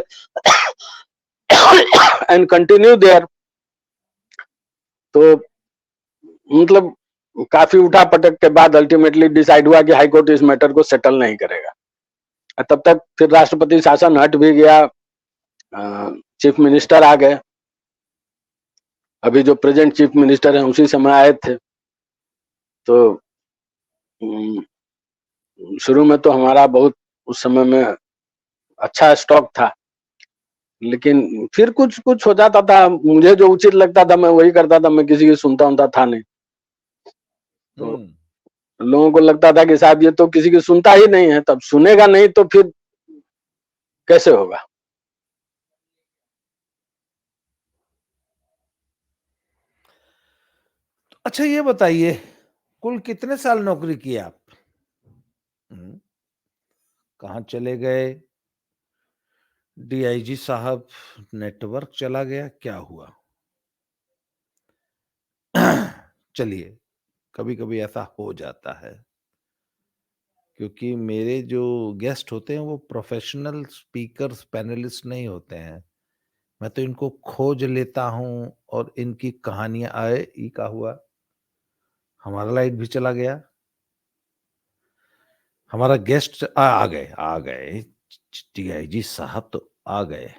एंड कंटिन्यू देयर। तो मतलब काफी उठा पटक के बाद अल्टीमेटली डिसाइड हुआ कि हाई कोर्ट इस मैटर को सेटल नहीं करेगा। तब तक फिर राष्ट्रपति शासन हट भी गया, चीफ मिनिस्टर आ गए। अभी जो प्रेजेंट चीफ मिनिस्टर हैं उसी समय आए थे। तो शुरू में तो हमारा बहुत उस समय में अच्छा स्टॉक था, लेकिन फिर कुछ कुछ हो जाता था, मुझे जो उचित लगता था मैं वही करता था, मैं किसी की सुनता था नहीं। तो लोगों को लगता था कि साहब ये तो किसी की सुनता ही नहीं है, तब सुनेगा नहीं तो फिर कैसे होगा। अच्छा ये बताइए, कुल कितने साल नौकरी की आप? कहाँ चले गए? डीआईजी साहब, नेटवर्क चला गया, क्या हुआ? चलिए, कभी-कभी ऐसा हो जाता है, क्योंकि मेरे जो गेस्ट होते हैं वो प्रोफेशनल स्पीकर्स, पैनलिस्ट नहीं होते हैं। मैं तो इनको खोज लेता हूँ और इनकी कहानियाँ आए, ये क्या हुआ? हमारा लाइट भी चला गया। हमारा गेस्ट आ गए, आ गए। डीआईजी साहब तो आ गए,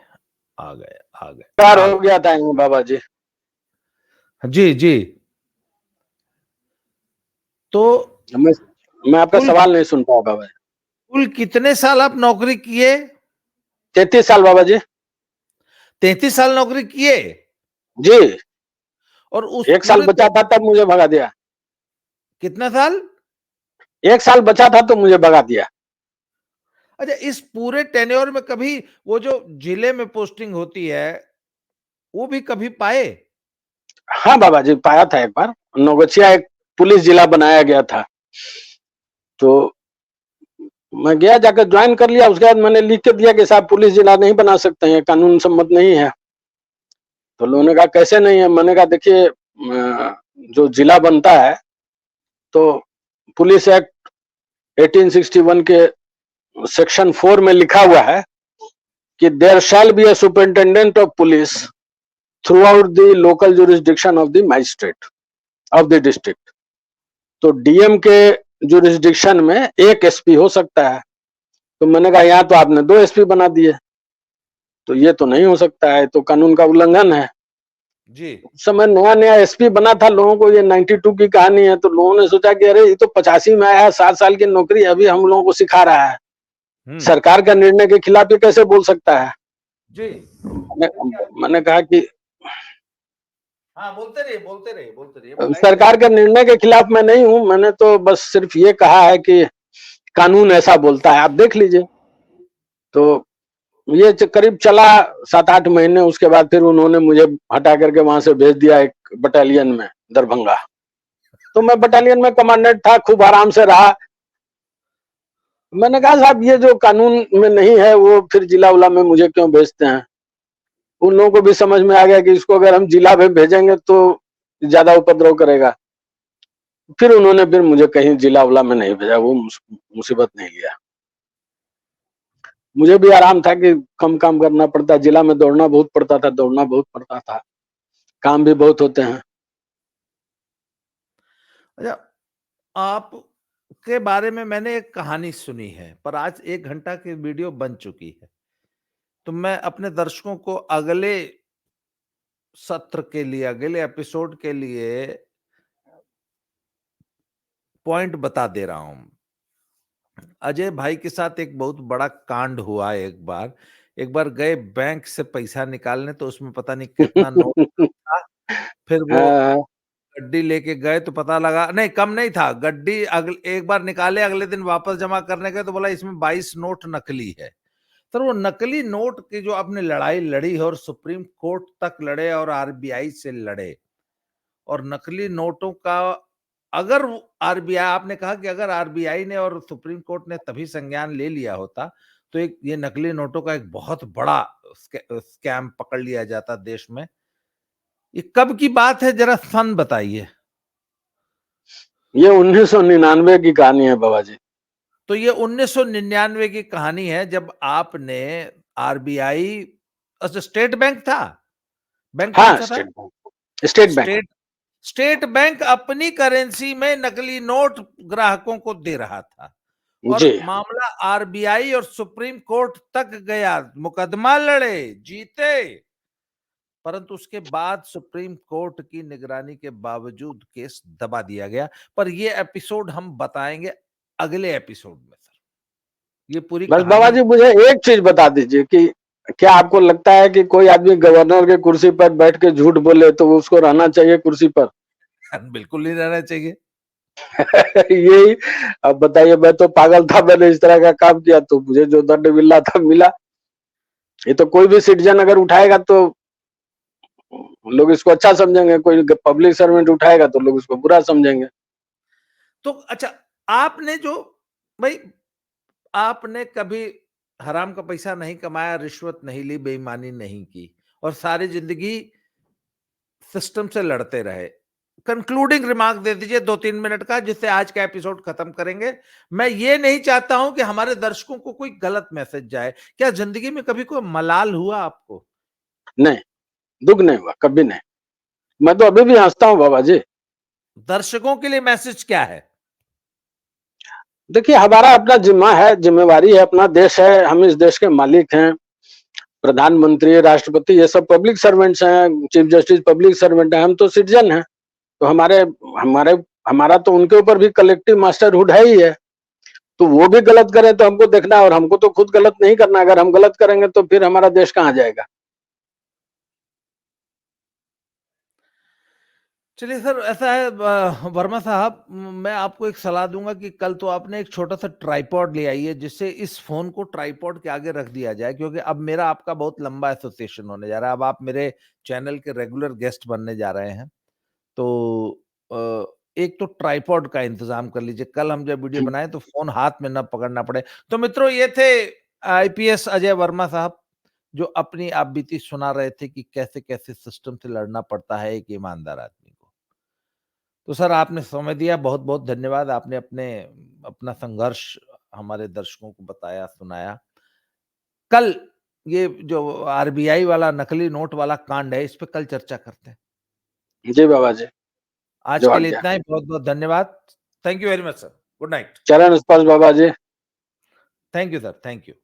आ गए, आ गए, कार आ हो गया था यूं बाबा जी। जी, जी। तो मैं मैं आपका कुल सवाल नहीं सुन पाया बाबा जी। कुल कितने साल आप नौकरी किए? 33 साल बाबा जी। 33 साल नौकरी किए जी। और उस 1 साल पूरे बचा था तब मुझे भगा दिया। कितना साल? 1 साल बचा था तो मुझे भगा दिया। अच्छा, इस पूरे टेन्योर में कभी वो जो जिले में पोस्टिंग होती है, वो भी कभी पाए? हाँ बाबा जी, पाया था एक बार। नौगछिया एक पुलिस जिला बनाया गया था, तो मैं गया, जाकर ज्वाइन कर लिया। उसके बाद मैंने लिख के दिया कि साहब पुलिस जिला नहीं बना सकते हैं, कानून सम्मत नहीं है। तो लोगों ने कहा कैसे नहीं है? मैंने कहा देखिए, जो जिला बनता है तो पुलिस एक्ट 1861 के सेक्शन 4 में लिखा हुआ है कि there shall be a superintendent of police throughout the local jurisdiction of the magistrate of the district. तो डीएम के जुरिस्डिक्शन में एक एसपी हो सकता है। तो मैंने कहा यहाँ तो आपने 2 एसपी बना दिए, तो ये तो नहीं हो सकता है, तो कानून का उल्लंघन है। जी। उस समय नया नया एसपी बना था, लोगों को ये 92 की कहानी है, तो लोगों ने सोचा कि अरे ये तो 85 में आया है, 7 साल की नौकरी अभी हम लोगों को सिखा रहा है, हुँ। सरकार का निर्णय के खिलाफ ये कैसे बोल सकता है? जी। मैंने कहा कि हाँ, बोलते रहिए, बोलते रहिए, बोलते रहिए, बताइए क्या? सरकार के निर्णय के खिलाफ मैं नहीं हूं, मैंने तो बस सिर्फ ये कहा है कि कानून ऐसा बोलता है, आप देख लीजिए। तो ये करीब चला 7-8 महीने। उसके बाद फिर उन्होंने मुझे हटा करके वहां से भेज दिया एक बटालियन में, दरभंगा। तो मैं बटालियन में कमांडेंट था, खूब आराम से रहा। मैंने कहा साहब ये जो कानून में नहीं है वो फिर जिला उला में मुझे क्यों भेजते हैं? उन लोगों को भी समझ में आ गया कि इसको अगर हम जिला में भेजेंगे तो ज्यादा उपद्रव करेगा। फिर मुझे कहीं जिला उला में नहीं भेजा, वो मुसीबत नहीं लिया। मुझे भी आराम था कि कम काम करना पड़ता, जिला में दौड़ना बहुत पड़ता था, दौड़ना बहुत पड़ता था, काम भी बहुत होते हैं। अच्छा, आपके बारे में मैंने एक कहानी सुनी है, पर आज 1 घंटा की वीडियो बन चुकी है। तो मैं अपने दर्शकों को अगले सत्र के लिए, अगले एपिसोड के लिए पॉइंट बता दे रहा हूँ। अजय भाई के साथ एक बहुत बड़ा कांड हुआ एक बार। एक बार गए बैंक से पैसा निकालने, तो उसमें पता नहीं कितना नोट था। फिर वो हाँ, गड्डी लेके गए तो पता लगा नहीं, कम नहीं था। गड्डी एक बार निकाले, अगले दिन वापस जमा करने गए तो बोला इसमें 22 नोट नकली है। तो वो नकली नोट की जो आपने लड़ाई लड़ी है और सुप्रीम कोर्ट तक लड़े और आरबीआई से लड़े, और नकली नोटों का अगर आरबीआई, आपने कहा कि अगर आरबीआई ने और सुप्रीम कोर्ट ने तभी संज्ञान ले लिया होता, तो एक ये नकली नोटों का एक बहुत बड़ा स्कैम पकड़ लिया जाता देश में। ये कब की बात है, जरा सन बताइए? ये 1999 की कहानी है बाबा जी। तो ये 1999 की कहानी है, जब आपने आरबीआई, अच्छा स्टेट बैंक था? बैंक कौन हाँ, सा था? State bank. State state bank अपनी करेंसी में नकली नोट ग्राहकों को दे रहा था और जी। मामला आरबीआई और सुप्रीम कोर्ट तक गया, मुकदमा लड़े, जीते, परंतु उसके बाद सुप्रीम कोर्ट की निगरानी के बावजूद केस दबा दिया गया। पर ये एपिसोड हम बताएंगे अगले एपिसोड में सर। ये पूरी बस बाबा कहानी। जी मुझे एक चीज बता दीजिए कि क्या आपको लगता है कि कोई आदमी गवर्नर के कुर्सी पर बैठ के झूठ बोले तो उसको रहना चाहिए कुर्सी पर? बिल्कुल नहीं रहना चाहिए। यही। अब बताइए, मैं तो पागल था, मैंने इस तरह का काम किया तो मुझे जो दंड मिला था मिला। ये तो कोई भी सिटीजन अगर उठाएगा तो लोग इसको अच्छा समझेंगे, कोई पब्लिक सर्वेंट उठाएगा तो लोग उसको बुरा समझेंगे। तो अच्छा, आपने जो भाई आपने कभी हराम का पैसा नहीं कमाया, रिश्वत नहीं ली, बेईमानी नहीं की और सारी जिंदगी सिस्टम से लड़ते रहे। कंक्लूडिंग रिमार्क दे दीजिए 2-3 मिनट का, जिससे आज का एपिसोड खत्म करेंगे। मैं ये नहीं चाहता हूं कि हमारे दर्शकों को कोई गलत मैसेज जाए। क्या जिंदगी में कभी कोई मलाल हुआ आपको? नहीं, दुःख नहीं हुआ, कभी नहीं। मैं तो अभी भी हँसता हूँ बाबा जी। दर्शकों के लिए मैसेज क्या है? देखिए, हमारा अपना जिम्मा है, जिम्मेवारी है, अपना देश है, हम इस देश के मालिक हैं। प्रधानमंत्री, राष्ट्रपति ये सब पब्लिक सर्वेंट्स हैं, चीफ जस्टिस पब्लिक सर्वेंट है, हम तो सिटीजन हैं। तो हमारे हमारे हमारा तो उनके ऊपर भी कलेक्टिव मास्टरहुड है ही है। तो वो भी गलत करें तो हमको देखना है और हमको तो खुद गलत नहीं करना। अगर हम गलत करेंगे तो फिर हमारा देश कहाँ जाएगा? चलिए सर, ऐसा है वर्मा साहब, मैं आपको एक सलाह दूंगा कि कल तो आपने एक छोटा सा ट्राइपॉड ले आइए, जिससे इस फोन को ट्राइपॉड के आगे रख दिया जाए, क्योंकि अब मेरा आपका बहुत लंबा एसोसिएशन होने जा रहा है। अब आप मेरे चैनल के रेगुलर गेस्ट बनने जा रहे हैं। तो एक तो ट्राइपॉड का इंतजाम कर लीजिए, कल हम जब वीडियो बनाए तो फोन हाथ में ना पकड़ना पड़े। तो मित्रों, ये थे आईपीएस अजय वर्मा साहब, जो अपनी आप बीती सुना रहे थे कि कैसे कैसे सिस्टम से लड़ना पड़ता है एक ईमानदार आदमी को। तो सर, आपने समय दिया, बहुत बहुत धन्यवाद। आपने अपना संघर्ष हमारे दर्शकों को बताया, सुनाया। कल ये जो आरबीआई वाला नकली नोट वाला कांड है, इस पे कल चर्चा करते हैं। जी बाबा जी, आज जो के लिए आज्ञा। इतना ही। बहुत बहुत धन्यवाद। Thank you very much sir. Good night. चरण स्पर्श Baba ji. Thank you sir, thank you.